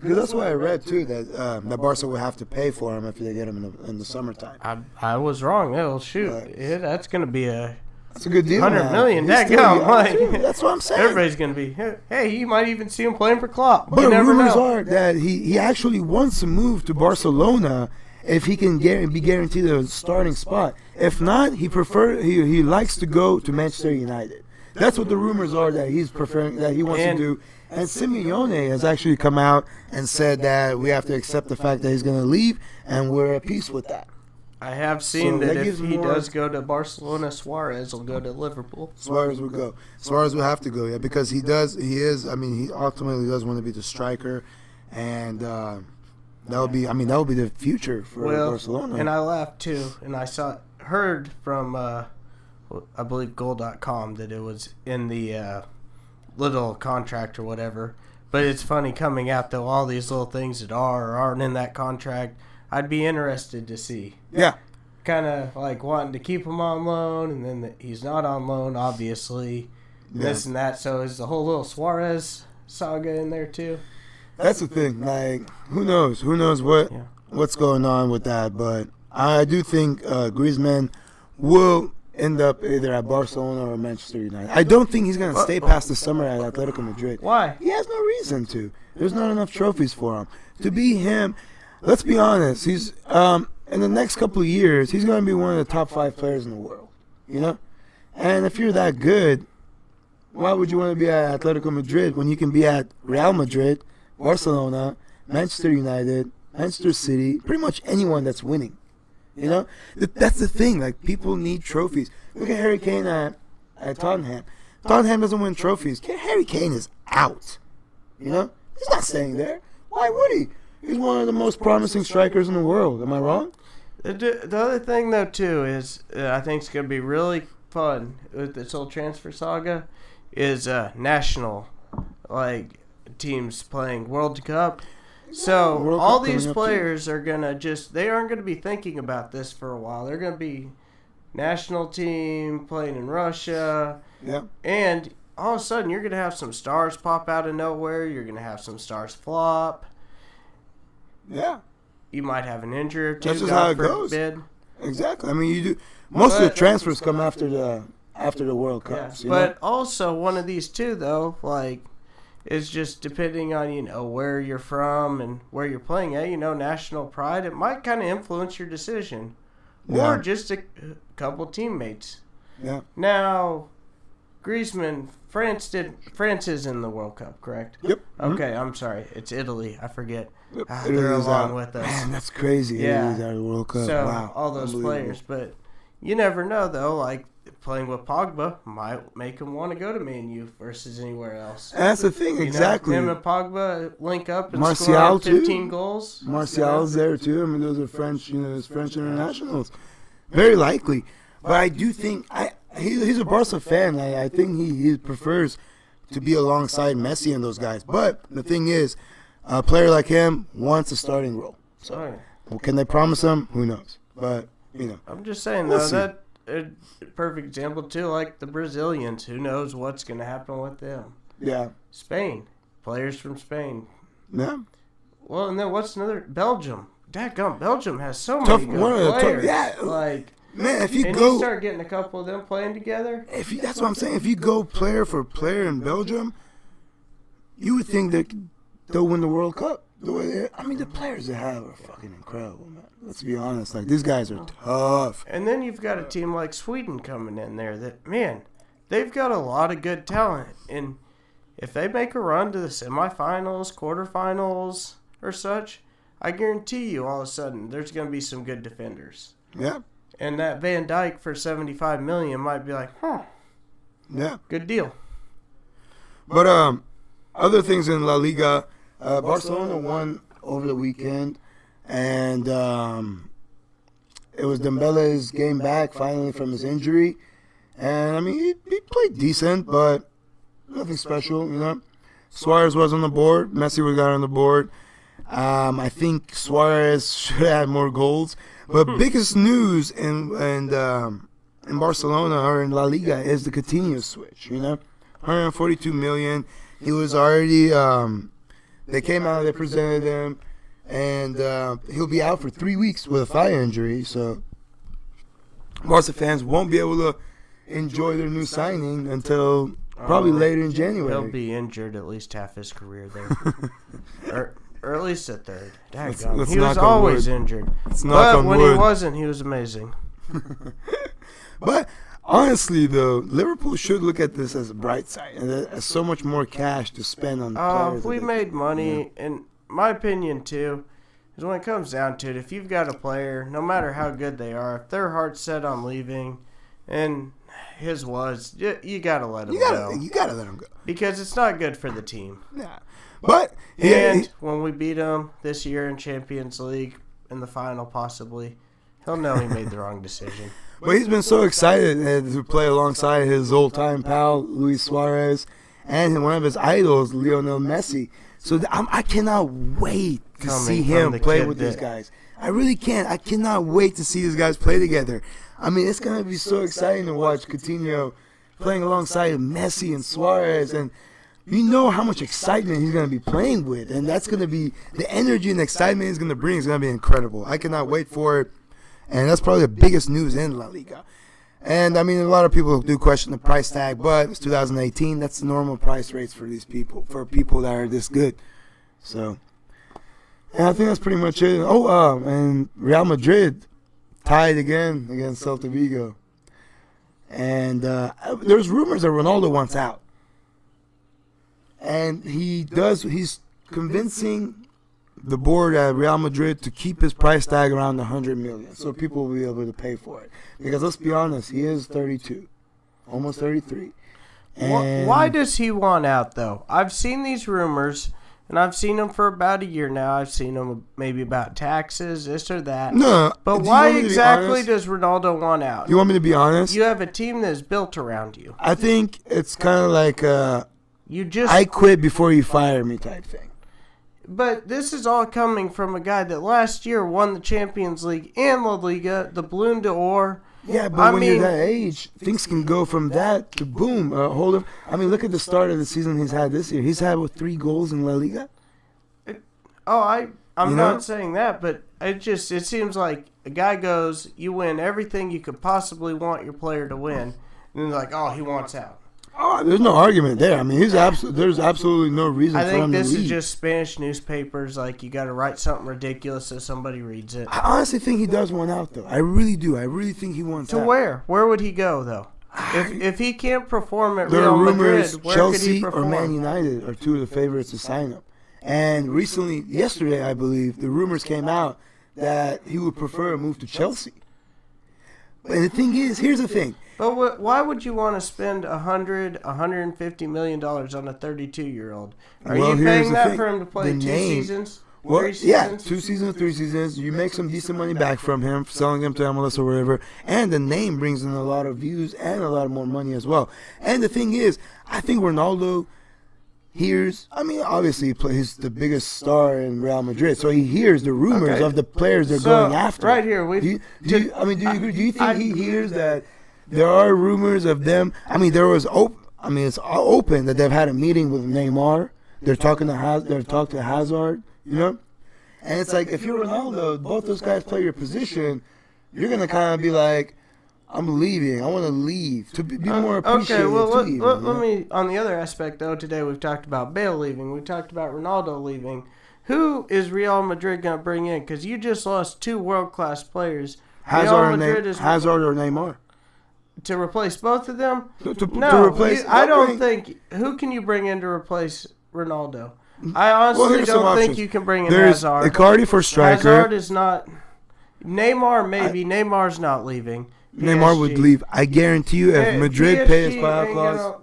Because that's what I read too, that Barca would have to pay for him if they get him in the summertime. I was wrong. Oh, shoot. Right. Yeah, that's going to be a That's a good deal. 100 man. million. He's That still go. young, Like, too. That's what I'm saying. everybody's going to be, hey, you might even see him playing for Klopp. But You never rumors know. are that he actually wants to move to Barcelona if he can be guaranteed a starting spot. If not, he likes to go to Manchester United. That's what the rumors are that he's preferring, that he wants to do. And Simeone has actually come out and said that we have to accept the fact that he's going to leave, and we're at peace with that. I have seen So that that if gives he more- does go to Barcelona, Suarez will go to Liverpool. Suarez would go. Suarez would have to go, yeah, because he ultimately does want to be the striker, and that would be the future for Barcelona. And I laughed too, and I heard from I believe Goal.com that it was in the little contract or whatever. But it's funny coming out though, all these little things that are or aren't in that contract. I'd be interested to see. Yeah. Kind of like wanting to keep him on loan, and then he's not on loan, obviously. Yeah. This and that. So is the whole little Suarez saga in there too? That's the thing. Like, who knows? Who knows what's going on with that? But I do think Griezmann will end up either at Barcelona or Manchester United. I don't think he's going to stay past the summer at Atletico Madrid. Why? He has no reason to. There's not enough trophies for him. To be him, let's be honest, he's in the next couple of years, he's going to be one of the top 5 players in the world. You know? And if you're that good, why would you want to be at Atletico Madrid when you can be at Real Madrid, Barcelona, Manchester United, Manchester City, pretty much anyone that's winning? You know? That's the thing. Like, people need trophies. Look at Harry Kane at at Tottenham. Tottenham doesn't win trophies. Harry Kane is out. You know? He's not staying there. Why would he? He's one of the most promising strikers in the world. Am I wrong? The other thing, though, too, is I think it's going to be really fun with this whole transfer saga is national, like, teams playing World Cup. So World all Cup these coming up, players are going to they aren't going to be thinking about this for a while. They're going to be national team playing in Russia. Yeah. And all of a sudden, you're going to have some stars pop out of nowhere. You're going to have some stars flop. Yeah. You might have an injury or two. That's just how it goes. Exactly. I mean, you do. Most of the transfers come after the World Cups. Yeah. But also, one of these two, though, like, is just depending on, where you're from and where you're playing at, national pride. It might kind of influence your decision. Yeah. Or just a couple teammates. Yeah. Now, Griezmann, France is in the World Cup, correct? Yep. Okay, I'm sorry. It's Italy. I forget. Yep. They're along with us. Man, that's crazy. Yeah. Italy's out of the World Cup. So, wow. all those players. But you never know, though. Like, playing with Pogba might make him want to go to Man U versus anywhere else. That's the thing, exactly. Him and Pogba link up and Martial, score 15 goals. Martial's there, too. I mean, those are French, those French internationals. Very likely. But I do think he's a Barca fan. I think he prefers to be alongside Messi and those guys. But the thing is, a player like him wants a starting role. So, can they promise him? Who knows? But, I'm just saying, we'll though, see. that a perfect example, too, like the Brazilians. Who knows what's going to happen with them? Yeah. Spain. Players from Spain. Yeah. Well, and then what's another? Belgium. Dadgum, Belgium has so many good players. Yeah. Like, man, if you start getting a couple of them playing together. That's what I'm saying. If you go player for player in Belgium, you would think that they'll win the World Cup. The players they have are fucking incredible, man. Let's be honest. Like, these guys are tough. And then you've got a team like Sweden coming in there that, man, they've got a lot of good talent. And if they make a run to the semifinals, quarterfinals, or such, I guarantee you all of a sudden there's going to be some good defenders. Yeah. And that Van Dijk for $75 million might be like, yeah, good deal. But other things in La Liga, Barcelona won over the weekend, and it was Dembele's game back finally from his injury, and I mean he played decent, but nothing special, Suarez was on the board, Messi was got on the board. I think Suarez should have had more goals. But biggest news in Barcelona or in La Liga is the Coutinho switch. 142 million. He was already. They came out. They presented him, and he'll be out for 3 weeks with a thigh injury. So Barca fans won't be able to enjoy their new signing until probably later in January. He'll be injured at least half his career there. Or at least a third. Let's he was always injured. But when he wasn't, he was amazing. But honestly, though, Liverpool should look at this as a bright side. And there's so much more cash to spend on the players. We made money, in my opinion, too, is when it comes down to it, if you've got a player, no matter how good they are, if their heart's set on leaving, and his was, you got to let him go. You got to let him go. Because it's not good for the team. Yeah. But when we beat him this year in Champions League, in the final possibly, he'll know he made the wrong decision. But he's been so excited to play alongside his old-time pal, Luis Suarez, and one of his idols, Lionel Messi. So I cannot wait to see him play with these guys. I really can't. I cannot wait to see these guys play together. I mean, it's going to be so exciting to watch Coutinho playing alongside Messi and Suarez, and you know how much excitement he's going to be playing with, and that's going to be the energy and excitement he's going to bring is going to be incredible. I cannot wait for it, and that's probably the biggest news in La Liga. And, I mean, a lot of people do question the price tag, but it's 2018. That's the normal price rates for these people, for people that are this good. So, and I think that's pretty much it. And Real Madrid tied again against Celta Vigo. And there's rumors that Ronaldo wants out. And he's convincing the board at Real Madrid to keep his price tag around 100 million, so people will be able to pay for it. Because let's be honest, he is 32. almost 33. Why does he want out, though? I've seen these rumors, and I've seen them for about a year now. I've seen them maybe about taxes, this or that. No. But why exactly does Ronaldo want out? You want me to be honest? You have a team that is built around you. I think it's kind of like I quit before you fire me type thing. But this is all coming from a guy that last year won the Champions League and La Liga, the Ballon d'Or. Yeah, but when you're that age, things can go from that to boom. Look at the start of the season he's had this year. He's had 3 goals in La Liga. I'm not saying that, but it seems like a guy goes, you win everything you could possibly want your player to win, and then like, he wants out. Oh, there's no argument there. I mean, there's absolutely no reason for him to leave. I think this is just Spanish newspapers. Like, you got to write something ridiculous so somebody reads it. I honestly think he does want out, though. I really do. I really think he wants out. To where? Where would he go, though? If he can't perform at Real Madrid, where Chelsea could he perform? or Man United are 2 of the favorites to sign him. And recently, yesterday, I believe, the rumors came out that he would prefer a move to Chelsea. And the thing is, here's the thing. But why would you want to spend $150 million on a 32-year-old? Are you paying that for him to play 2 seasons? Well, 3 seasons? 2 seasons, 3 seasons. You make some decent money back from him, selling him to MLS or whatever. And the name brings in a lot of views and a lot more money as well. And the thing is, I think Ronaldo obviously he's the biggest star in Real Madrid, so he hears the rumors of the players they're going after. Right here, do you agree? Do you think he hears that there are rumors of them? It's open that they've had a meeting with Neymar. They're talking to Hazard, And it's like, if you're Ronaldo, both those guys play your position, you're gonna kind of be like, I'm leaving. I want to leave to be more appreciated. Okay, well, let me, on the other aspect, though, today we've talked about Bale leaving. We've talked about Ronaldo leaving. Who is Real Madrid going to bring in? Because you just lost 2 world-class players. Hazard or Neymar. To replace both of them? To replace. I don't think. Who can you bring in to replace Ronaldo? I honestly don't think you can bring in Hazard. Icardi for striker. Hazard is not. Neymar, maybe. Neymar's not leaving. Neymar would leave. I guarantee you, if Madrid pays buyout clause,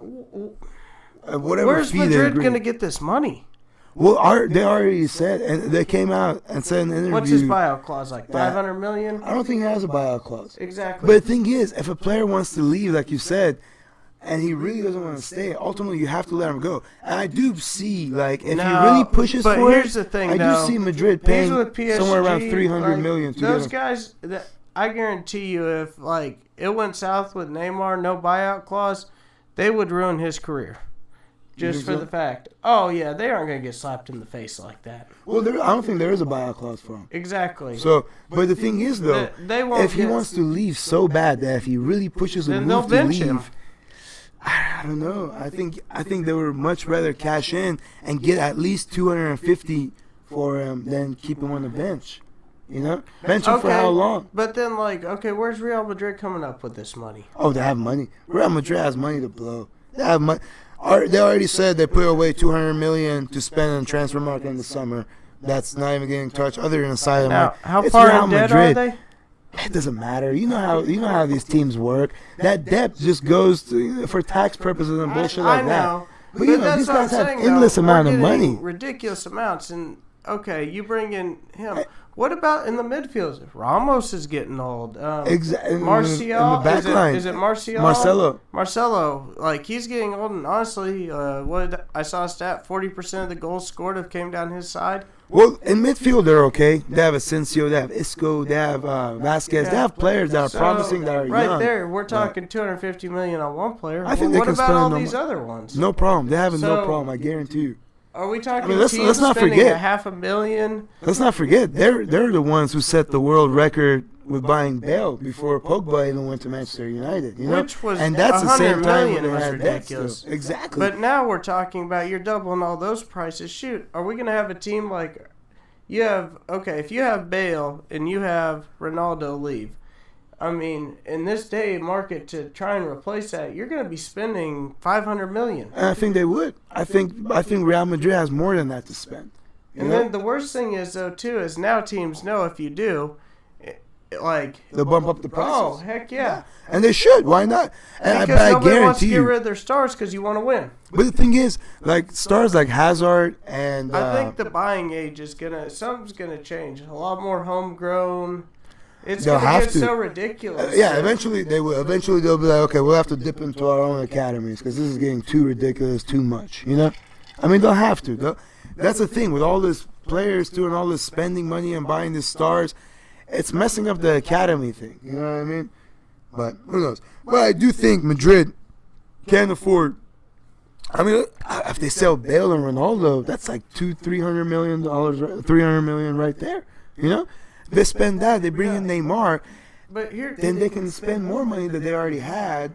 where's Madrid going to get this money? Well, they already said, and they came out and said in an interview. What's his buyout clause, like $500 million? I don't think he has a buyout clause. Exactly. But the thing is, if a player wants to leave, like you said, and he really doesn't want to stay, ultimately you have to let him go. And I do see, like, if he really pushes for here's the thing, I do see Madrid paying somewhere around $300 million. Those guys, I guarantee you, if it went south with Neymar, no buyout clause, they would ruin his career. Just for the fact. Oh, yeah, they aren't going to get slapped in the face like that. Well, I don't think there is a buyout clause for him. Exactly. So, but the thing is, though, if he wants to leave so bad that if he really pushes a move to leave, him. I don't know. I think they would much rather cash in and get at least $250 for him than keep him on the bench. Bench him for how long? But then, where's Real Madrid coming up with this money? Oh, they have money. Real Madrid has money to blow. They have money. They already said they put away $200 million to spend on transfer market in the summer. That's not even getting touched. Other than asylum. Now, how far in debt are they? It doesn't matter. You know how these teams work. That debt just goes for tax purposes and bullshit like that. I know. But these guys have endless amount of money. Ridiculous amounts. And you bring in him. What about in the midfield? Ramos is getting old. Exactly. Martial, in the back line. Is it Marcelo? Marcelo, he's getting old, and honestly, I saw a stat: 40% of the goals scored have came down his side. Well, in midfield they're okay. They have Asensio, they have Isco, they have Vasquez. They have players that are promising that are young. Right there, we're talking $250 million on one player. I think they what can about spend all these other ones? No problem. They have no problem. I guarantee you. Are we talking let's not spending forget. $500,000? Let's not forget. They're the ones who set the world record with buying Bale before Pogba even went to Manchester United. Which was and that's the same time when they was had ridiculous. Exactly. But now we're talking about you're doubling all those prices. Shoot, are we going to have a team like you have? Okay, if you have Bale and you have Ronaldo leave, in this day market to try and replace that, you're going to be spending $500 million. And I think they would. I think Real Madrid has more than that to spend. And then the worst thing is, though, too, is now teams know if you do, like they'll bump up the prices. Oh, heck yeah. And they should. Why not? And Because I nobody wants to guarantee get you. rid of their stars because you want to win. But the thing is, like stars like Hazard and I think the buying age is something's gonna change. A lot more homegrown. It's They'll gonna have get to. so ridiculous. yeah, eventually they will. Eventually they'll be like, okay, we'll have to dip into our own academies because this is getting too ridiculous, too much. You know, I mean they'll have to. That's the thing with all this players doing all this spending money and buying these stars. It's messing up the academy thing. You know what I mean? But who knows? But I do think Madrid can't afford. I mean, if they sell Bale and Ronaldo, that's like $300 million, $300 million right there. You know, if they spend that, they bring in Neymar, But here, then they can spend more money that they already had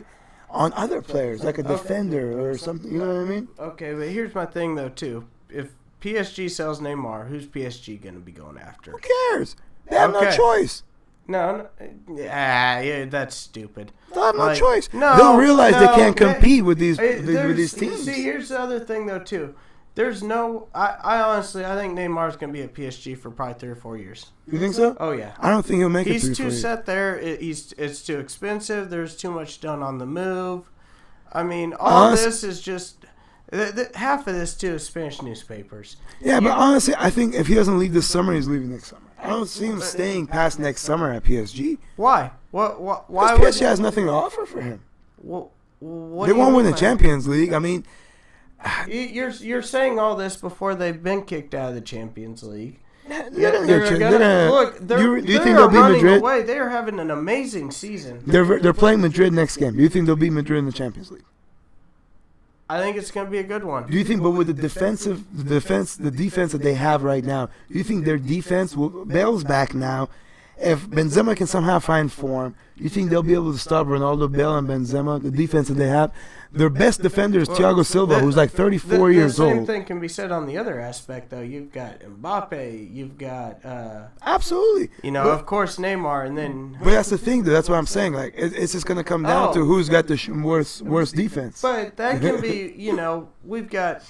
on other players, like a defender or something. You know what I mean? Okay, but here's my thing though too. If PSG sells Neymar, who's PSG gonna be going after? Who cares? They have no choice. No, yeah, that's stupid. They'll have no Like, choice. no, They'll realize no, they can't compete with these there's- teams. See, here's the other thing though too. There's no. I honestly, I think Neymar's gonna be at PSG for probably 3 or 4 years. You think so? Oh yeah. I don't think he'll make it. He's 3 or 4 too years. set there. It's too expensive. There's too much done on the move. I mean, all this is just half of this too is Spanish newspapers. Yeah, but honestly, I think if he doesn't leave this summer, he's leaving next summer. I don't see him staying past next summer at PSG. Why? Why? Because PSG has nothing to offer for him. What They won't win the by- Champions League. I mean, You're saying all this before they've been kicked out of the Champions League. they're Yeah, gonna they're get- gonna they're look. gonna- They're, do you they think are they'll beat running Madrid? away. They are having an amazing season. They're playing Madrid next game. Do you think they'll beat Madrid in the Champions League? I think it's going to be a good one. Do you think, but with the defense that they have right now, do you think their defense will? Bale's back now. If Benzema can somehow find form, do you think they'll be able to stop Ronaldo, Bale, and Benzema? The defense that they have, their best defender is Thiago Silva, who's like 34 years The same old. thing can be said on the other aspect, though. You've got Mbappe. You've got, Absolutely. of course, Neymar, and then. But that's the thing, though. That's what I'm saying. Like, it's just gonna come down to who's got the worst defense. But that can be, we've got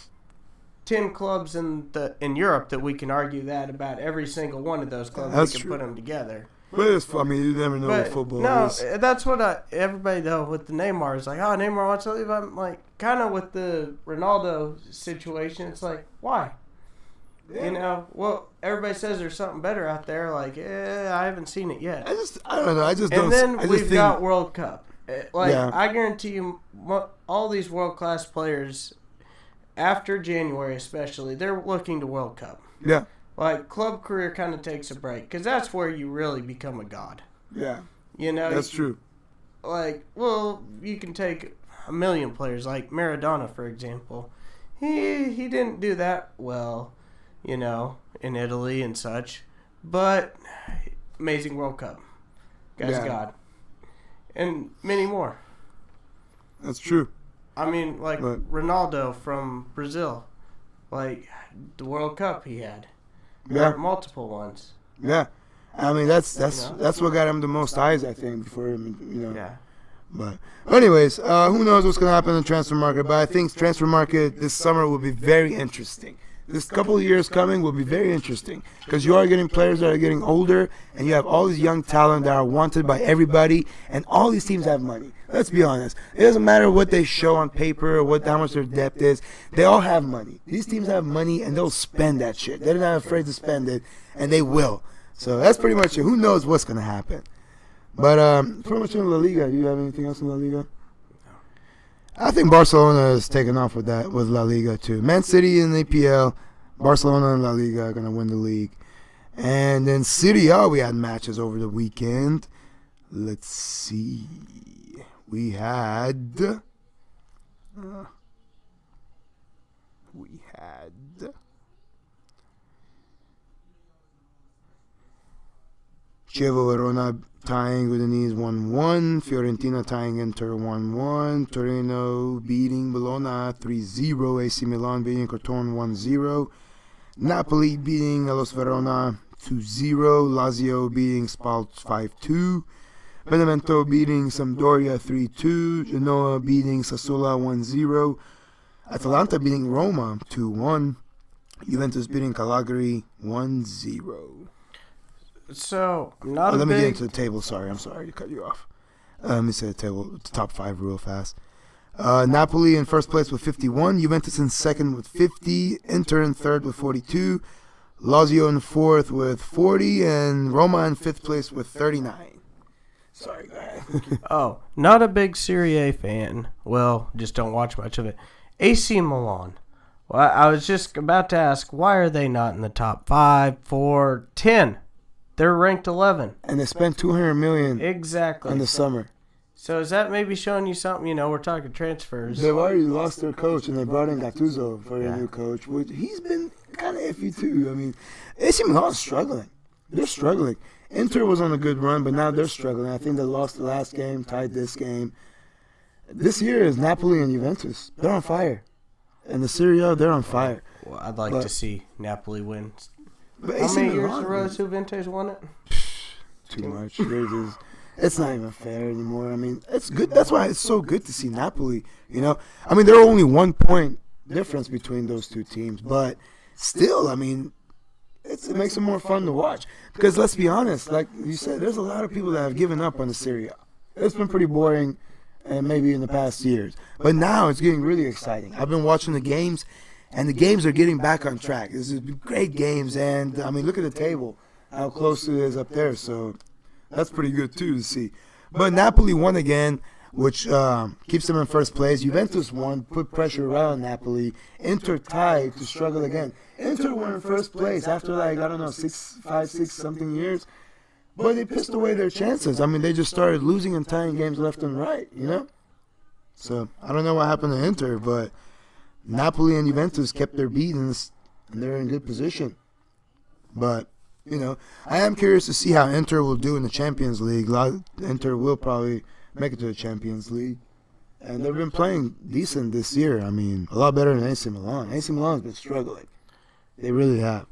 10 clubs in Europe that we can argue that about every single one of those clubs. That's we can true. put them together. But it's, I mean, you never know But what football no, is. that's what everybody though with the Neymar is like. Oh, Neymar wants to leave. I'm like, kind of with the Ronaldo situation. It's like, why? Yeah. Well, everybody says there's something better out there. Like, I haven't seen it yet. I don't know. I just don't. And then I just we've think, got World Cup. Like, Yeah. I guarantee you, all these world class players, after January especially, they're looking to World Cup. Yeah. Like, club career kind of takes a break because that's where you really become a god. Yeah. That's true. Like, well, you can take a million players, like Maradona, for example. He didn't do that well, in Italy and such. But amazing World Cup. Guy's God. And many more. That's true. I mean, like Ronaldo from Brazil. Like, the World Cup he had. Yeah. Multiple ones. Yeah. I mean, that's what got him the most eyes, I think, before him, Yeah. But anyways, who knows what's going to happen in the transfer market, but I think transfer market this summer will be very interesting. This couple of years coming will be very interesting because you are getting players that are getting older and you have all these young talent that are wanted by everybody, and all these teams have money. Let's be honest. It doesn't matter what they show on paper or how much their depth is. They all have money. These teams have money and they'll spend that shit. They're not afraid to spend it, and they will. So that's pretty much it. Who knows what's going to happen? But pretty much in La Liga. Do you have anything else in La Liga? I think Barcelona is taking off with La Liga too. Man City in the EPL, Barcelona and La Liga are going to win the league. And then Serie A, we had matches over the weekend. Let's see. We had Chievo Verona tying with the knees 1-1. Fiorentina tying Inter 1-1. Torino beating Bologna 3-0. AC Milan beating Crotone 1-0. Napoli beating Hellas Verona 2-0. Lazio beating Spal 5-2. Benevento beating Sampdoria 3-2. Genoa beating Sassuolo 1-0. Atalanta beating Roma 2-1. Juventus beating Cagliari 1-0. So, not a Let me get big... into the table. Sorry, I'm sorry to cut you off. Let me say the table, the top 5 real fast. Napoli in first place with 51. Juventus in second with 50. Inter in third with 42. Lazio in fourth with 40. And Roma in fifth place with 39. Sorry, go ahead. Oh, not a big Serie A fan. Well, just don't watch much of it. AC Milan. Well, I was just about to ask, why are they not in the top 5, 4, 10? They're ranked 11. And they spent $200 million Exactly. in the summer. So is that maybe showing you something? You know, we're talking transfers. They've already lost their coach, and they brought in Gattuso for their new coach, which he's been kind of iffy too. I mean, AC Milan's struggling. They're struggling. Inter was on a good run, but now they're struggling. I think they lost the last game, tied this game. This year is Napoli and Juventus. They're on fire. And the Serie A, they're on fire. Well, I'd like to see Napoli win. But How AC many years Milan, in a row Juventus won it? too much. It's not even fair anymore. I mean, it's good. That's why it's so good to see Napoli. You know, I mean, there are only 1 point difference between those two teams, but still, I mean, it makes it more fun to watch. Because let's be honest, like you said, there's a lot of people that have given up on the Serie A. It's been pretty boring, and maybe in the past years, but now it's getting really exciting. I've been watching the games, and the games are getting back on track. This is great games, and I mean, look at the table, how close it is up there. So that's pretty good too to see. But Napoli won again, which keeps them in first place. Juventus won, put pressure around Napoli. Inter tied to struggle again. Inter were in first place after, like, I don't know, 5, 6 something years. But they pissed away their chances. I mean, they just started losing and tying games left and right, you know? So I don't know what happened to Inter, but Napoli and Juventus kept their beatings, and they're in good position. But, you know, I am curious to see how Inter will do in the Champions League. Inter will probably make it to the Champions League. And they've been playing decent this year. I mean, a lot better than AC Milan. AC Milan's been struggling. They really have.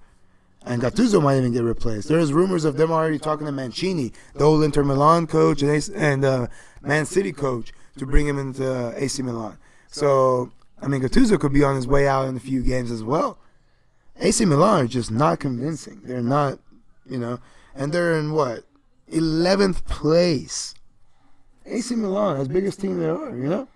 And Gattuso might even get replaced. There's rumors of them already talking to Mancini, the old Inter Milan coach and Man City coach, to bring him into AC Milan. So, I mean, Gattuso could be on his way out in a few games as well. AC Milan are just not convincing. They're not, you know, and they're in what? 11th place. AC Milan, as biggest team they are, you know?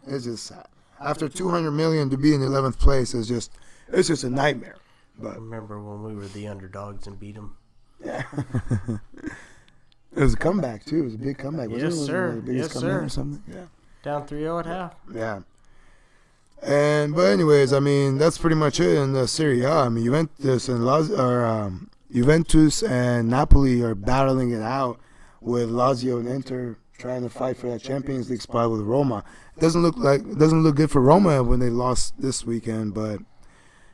It's just sad. After $200 million to be in 11th place is just, it's just a nightmare. But remember when we were the underdogs and beat them? Yeah. It was a comeback too. It was a big comeback. Yes, sir. Yes, sir. Or something. Yeah. Down 3-0 at half. Yeah. But anyways, I mean, that's pretty much it in the Serie A. I mean, Juventus and Napoli are battling it out with Lazio and Inter trying to fight for that Champions League spot with Roma. It doesn't look good for Roma when they lost this weekend, but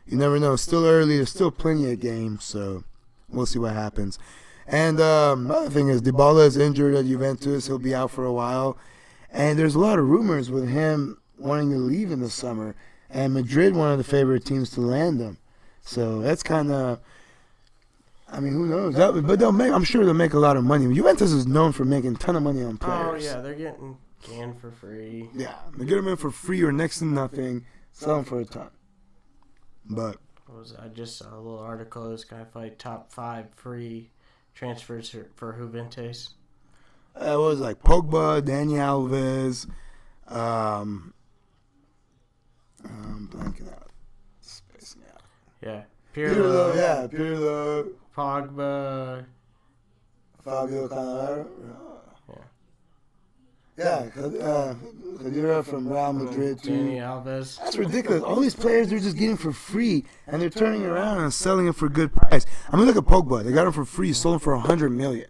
you never know. It's still early. There's still plenty of games, so we'll see what happens. And another thing is Dybala is injured at Juventus. He'll be out for a while. And there's a lot of rumors with him wanting to leave in the summer. And Madrid, one of the favorite teams to land him. So that's kind of, I mean, who knows? But I'm sure they'll make a lot of money. Juventus is known for making a ton of money on players. Oh, yeah, they're getting canned for free. Yeah, they get them in for free or next to nothing, sell them for a ton. But I just saw a little article. This guy fight top 5 free transfers for Juventus. It was like Pogba, Dani Alves, I'm blanking out, spacing out. Yeah, Pirlo, Pogba, Fabio Cannavaro. Yeah, Khedira from Real Madrid too. Dani Alves. That's ridiculous. All these players they're just getting for free, and they're turning around and selling them for a good price. I mean, look at Pogba. They got him for free, sold him for $100 million.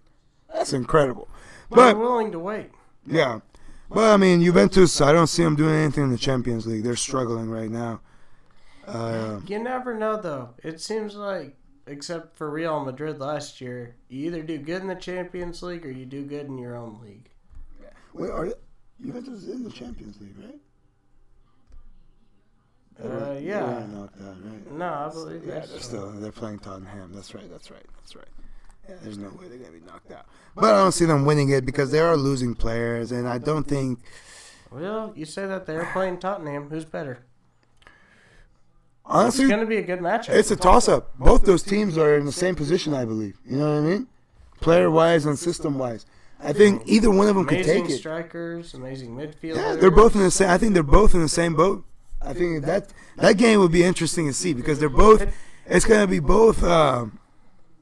That's incredible. But But they're willing to wait. yeah, but I mean, Juventus. I don't see them doing anything in the Champions League. They're struggling right now. You never know, though. It seems like, except for Real Madrid last year, you either do good in the Champions League or you do good in your own league. Wait, Juventus is in the Champions League, right? Yeah. They were knocked out, right? No, I believe Yeah, they're playing Tottenham. That's right. Yeah, there's no way they're gonna be knocked out. But I don't see them winning it because they are losing players, and I don't think. Well, you say that they're playing Tottenham. Who's better? Honestly, it's going to be a good matchup. it's a toss-up. Both those teams are in the same position, I believe. You know what I mean? Player-wise and system-wise. I think either one of them could take it. Amazing strikers, amazing midfielders. Yeah, they're both in the same. I think they're both in the same boat. I think that game would be interesting to see because they're both. It's going to be both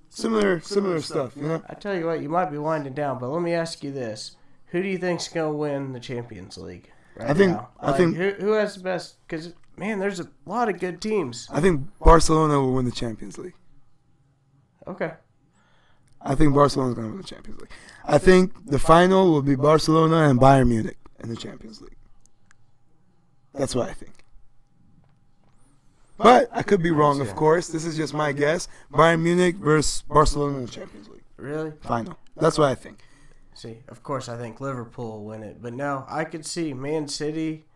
similar stuff. You know. I tell you what, you might be winding down, but let me ask you this: who do you think's going to win the Champions League? Right now? I think who has the best? Because man, there's a lot of good teams. I think Barcelona will win the Champions League. Okay. I think Barcelona's going to win the Champions League. I think the final will be Barcelona and Bayern Munich in the Champions League. That's what I think. But I could be wrong, of course. This is just my guess. Bayern Munich versus Barcelona in the Champions League. Really? Final. That's what I think. See, of course, I think Liverpool will win it. But no, I could see Man City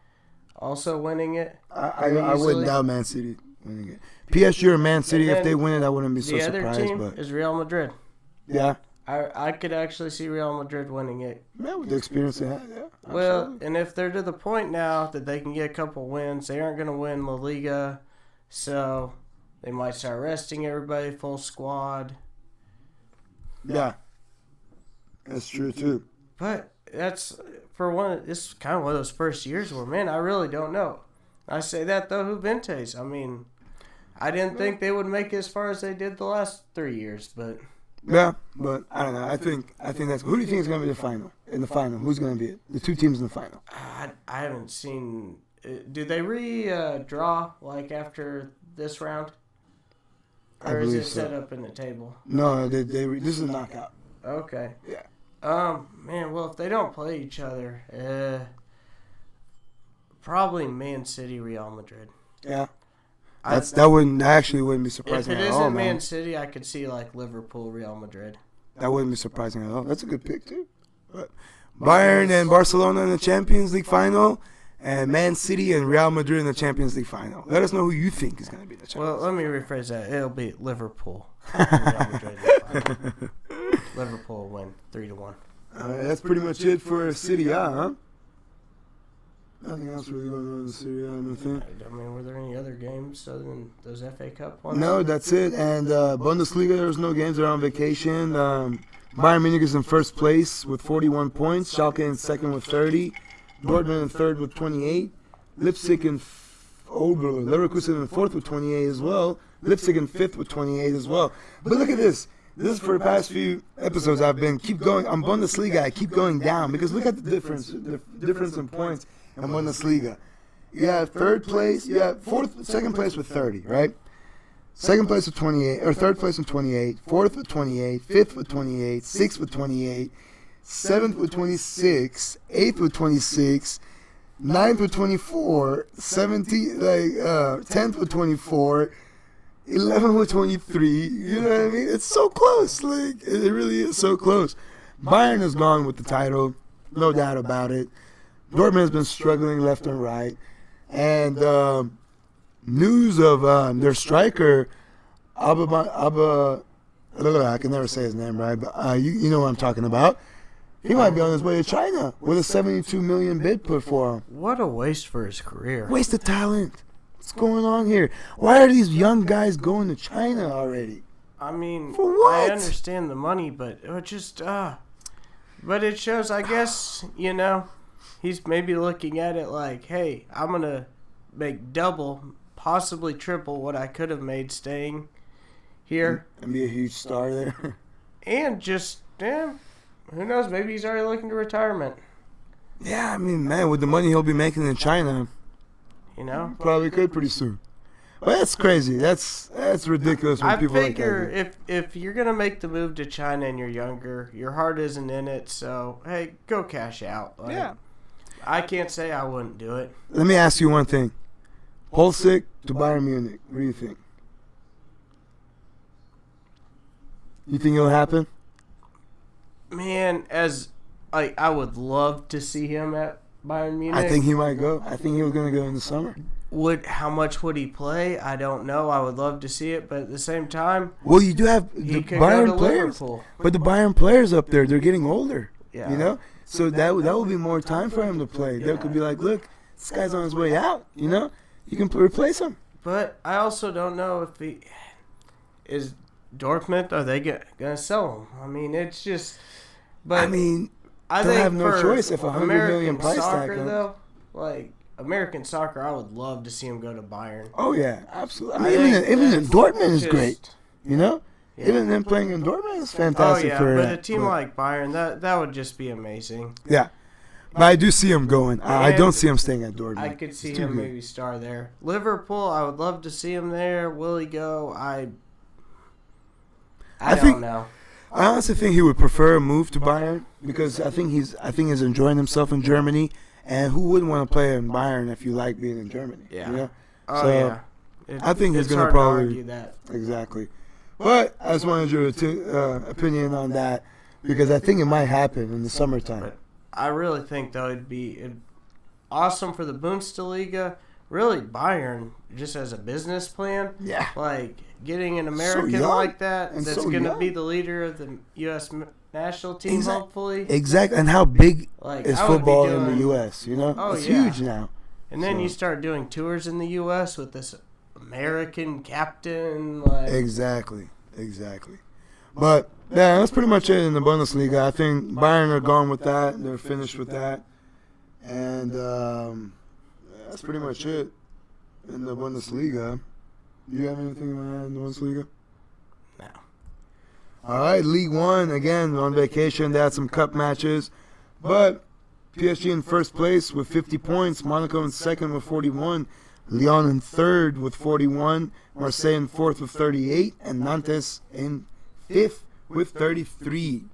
also winning it. I wouldn't doubt Man City winning it. PSG or Man City, if they win it, I wouldn't be so surprised. The other team but is Real Madrid. Yeah. I could actually see Real Madrid winning it. Yeah, with the experience they have, yeah. Well, Absolutely. and if they're to the point now that they can get a couple wins, they aren't going to win La Liga, so they might start resting everybody, full squad. Yeah. That's true, too. But that's this is kind of one of those first years where, man, I really don't know. I say that, though, Juventus. I mean, I didn't think they would make it as far as they did the last 3 years, but... Yeah, but I don't know. I think that's. Who do you think is going to be the final? In the final, who's going to be it? The two teams in the final. I haven't seen. Do they redraw like after this round, or is it set up in the table? No, this is a knockout. Okay. Yeah. Man. Well, if they don't play each other, probably Man City, Real Madrid. Yeah. That actually wouldn't be surprising at all. If it isn't Man City, I could see like Liverpool, Real Madrid. That wouldn't be surprising at all. That's a good pick too. But Bayern and Barcelona in the Champions League final, and Man City and Real Madrid in the Champions League final. Let us know who you think is going to be the Champions. Well, let me rephrase that. It'll be Liverpool. Real Madrid in the final. Liverpool will win 3-1. That's pretty much it for Serie A, huh? Nothing else really going on in Serie A, I don't think. I mean, were there any other games other than those FA Cup ones? No, that's it. And Bundesliga, there's no games. They're on vacation. Bayern Munich is in first place with 41 points. Schalke in second with 30. Dortmund in third with 28. Leipzig in Leverkusen in fourth with 28 as well. Leipzig in fifth with 28 as well. But look at this. This is for the past few episodes keep going. On Bundesliga, I keep going down because look at the difference in points in Bundesliga. You have third place, you have second place with 30, right? Second place with 28, or third place with 28, fourth with 28, fifth with 28, sixth with 28, seventh with 26, eighth with 26, ninth with 24, 10th with 24, 11th with 23. You know what I mean? It's so close. Like it really is so close. Bayern is gone with the title, no doubt about it. Dortmund has been struggling left and right. And news of their striker, I can never say his name right, but you know what I'm talking about. He might be on his way to China with a $72 million bid put for him. What a waste for his career. Waste of talent. What's going on here? Why are these young guys going to China already? I mean, for what? I understand the money, but it just, but it shows, I guess, he's maybe looking at it like, hey, I'm going to make double, possibly triple what I could have made staying here. And be a huge star there. And just, who knows, maybe he's already looking to retirement. Yeah, I mean, man, with the money he'll be making in China, probably could pretty soon. But that's crazy. That's ridiculous when people like that. I figure if you're going to make the move to China and you're younger, your heart isn't in it, so, hey, go cash out. Yeah. I can't say I wouldn't do it. Let me ask you one thing. Pulisic to Bayern Munich. What do you think? You think it'll happen? Man, I would love to see him at Bayern Munich. I think he might go. I think he was going to go in the summer. How much would he play? I don't know. I would love to see it, but at the same time, well, you do have the Bayern players, but the Bayern players up there, they're getting older. Yeah. So that will be more time for him to play. They could be like, look, this guy's on his way out. You can replace him. But I also don't know if he is Dortmund. Are they gonna sell him? I mean, it's just. But I mean, I they'll think have no for choice if $100 million American price soccer, tag. though, like American soccer, I would love to see him go to Bayern. Oh yeah, absolutely. I I mean, think even in that's Dortmund is just- great. You know, Yeah. even them playing in Dortmund is Oh fantastic yeah, for. but a team like Bayern, that would just be amazing. Yeah, but I do see him going. I don't And see him staying at Dortmund. I could see It's too him good. maybe star there. Liverpool, I would love to see him there. Will he go? I I don't think- know. I honestly think he would prefer a move to Bayern because I think he's enjoying himself in Germany, and who wouldn't want to play in Bayern if you like being in Germany? Yeah. You know? Oh So, yeah. I think he's it's gonna hard probably- to argue that. Exactly. But I just wanted your opinion on that because I think it might happen in the summertime. But I really think though it'd be awesome for the Bundesliga. Really, Bayern just as a business plan. Yeah. Like getting an American young like that and that's so going to young. be the leader of the U.S. National team, hopefully. Exactly. And how big Like is I would be football in the doing- U.S.? You know, Oh, it's yeah. huge now. And then So- you start doing tours in the U.S. with this American captain. Like Exactly. But yeah, that's pretty much it in the Bundesliga. I think Bayern are gone with that. They're finished with that, and that's pretty much it in the Bundesliga. Do you have anything you want to add in the Bundesliga? No. All right, League One again on vacation. They had some cup matches, but PSG in first place with 50 points. Monaco in second with 41. Lyon in third with 41. Marseille in fourth with 38. And Nantes in fifth with 33.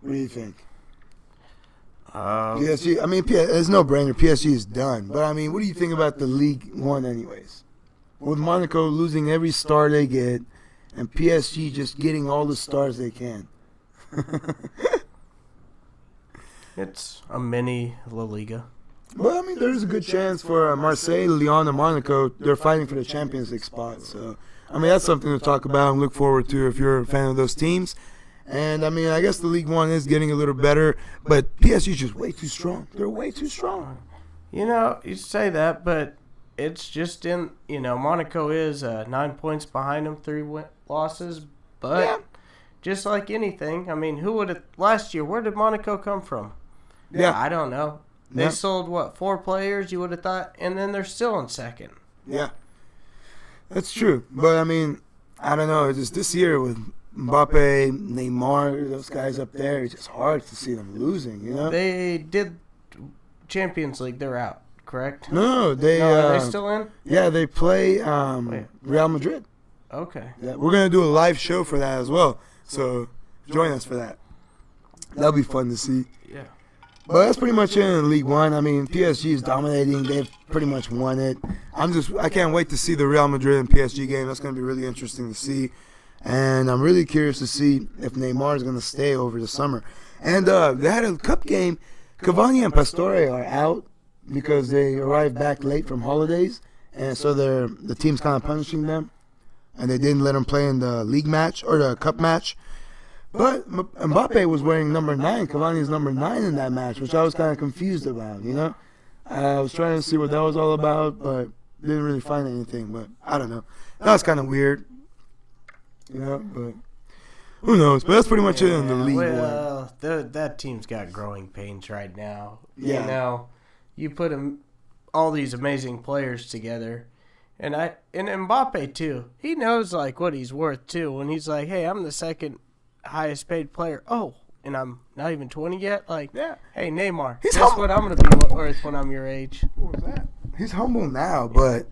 What do you think? PSG, I mean, it's no brainer. PSG is done. But, I mean, what do you think about the League One anyways? With Monaco losing every star they get and PSG just getting all the stars they can. It's a mini La Liga. Well, I mean, there's a good chance for Marseille, Lyon, and Monaco. They're fighting for the Champions League spot. So, I mean, that's something to talk about and look forward to if you're a fan of those teams. And, I mean, I guess the League One is getting a little better, but PSG is just way too strong. They're way too strong. You know, you say that, but it's just in, Monaco is 9 points behind them, 3 losses. But Yeah. just like anything, I mean, who would have, last year, where did Monaco come from? Yeah. I don't know. They Yeah. sold, 4 players, you would have thought, and then they're still in second. Yeah. That's true. But, I mean, I don't know. It's just this year with Mbappe, Neymar, those guys up there, it's just hard to see them losing, you know? They did Champions League, they're out, correct? No, they Are they still in? yeah, they play Wait. Real Madrid. Okay. Yeah, we're gonna do a live show for that as well. So join us for that. That'll be fun to see. Yeah. But that's pretty much it in League One. I mean, PSG is dominating. They've pretty much won it. I can't wait to see the Real Madrid and PSG game. That's gonna be really interesting to see. And I'm really curious to see if Neymar is gonna stay over the summer. And they had a cup game. Cavani and Pastore are out because they arrived back late from holidays, and so the team's kind of punishing them, and they didn't let them play in the league match or the cup match. But Mbappe was wearing number 9. Cavani's number 9 in that match, which I was kind of confused about, you know? I was trying to see what that was all about, but didn't really find anything. But I don't know. That was kind of weird, you know? But who knows? But that's pretty much it in the League One. Well, that team's got growing pains right now. Yeah. You know, you put all these amazing players together, and Mbappe too. He knows like what he's worth too. When he's like, "Hey, I'm the second highest paid player." Oh, and I'm not even 20 yet. Like, Yeah. hey Neymar, He's guess humble. what I'm gonna be worth when I'm your age? What was that? He's humble now, but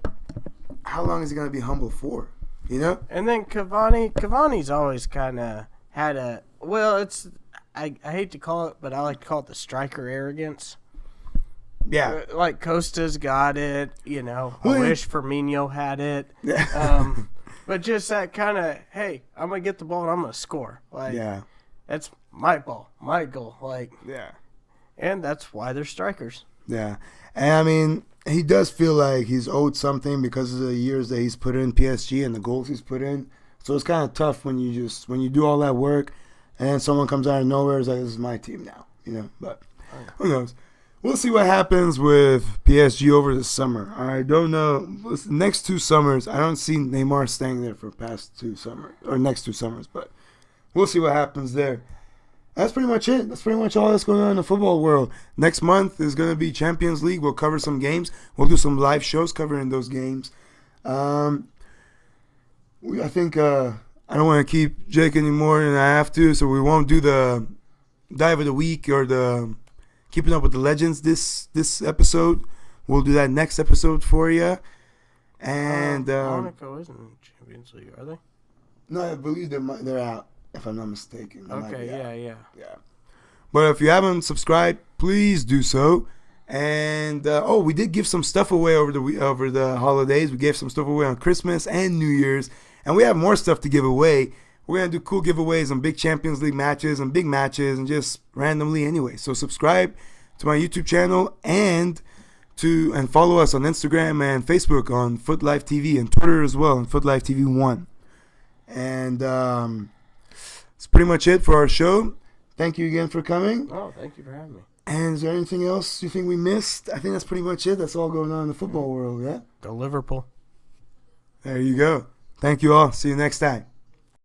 how long is he going to be humble for? You know? And then Cavani's always kind of had a I hate to call it, but I like to call it the striker arrogance. Yeah. Like Costa's got it, you know. I Well, wish Firmino had it. Yeah. But just that kind of, hey, I'm gonna get the ball and I'm gonna score. Like, Yeah. that's my ball, my goal. Like, Yeah. and that's why they're strikers. Yeah. And I mean, he does feel like he's owed something because of the years that he's put in PSG and the goals he's put in. So it's kind of tough when you do all that work and then someone comes out of nowhere and is like, this is my team now, you know. But who knows? we'll see what happens with PSG over the summer. I don't know. Next 2 summers, I don't see Neymar staying there for past 2 summers or next 2 summers, but we'll see what happens there. That's pretty much it. That's pretty much all that's going on in the football world. Next month is going to be Champions League. We'll cover some games. We'll do some live shows covering those games. I think I don't want to keep Jake any more than I have to, so we won't do the dive of the week or the keeping up with the legends this episode. We'll do that next episode for you. And Monaco isn't in the Champions League, are they? No, I believe they're out, if I'm not mistaken. Okay, yeah. But if you haven't subscribed, please do so. And we did give some stuff away over the holidays. We gave some stuff away on Christmas and New Year's, and we have more stuff to give away. We're gonna do cool giveaways on big Champions League matches and big matches, and just randomly anyway. So subscribe to my YouTube channel and follow us on Instagram and Facebook on Futlife TV and Twitter as well on Futlife TV 1. And that's pretty much it for our show. Thank you again for coming. Oh, thank you for having me. And is there anything else you think we missed? I think that's pretty much it. That's all going on in the football world, yeah? Go Liverpool. There you go. Thank you all. See you next time.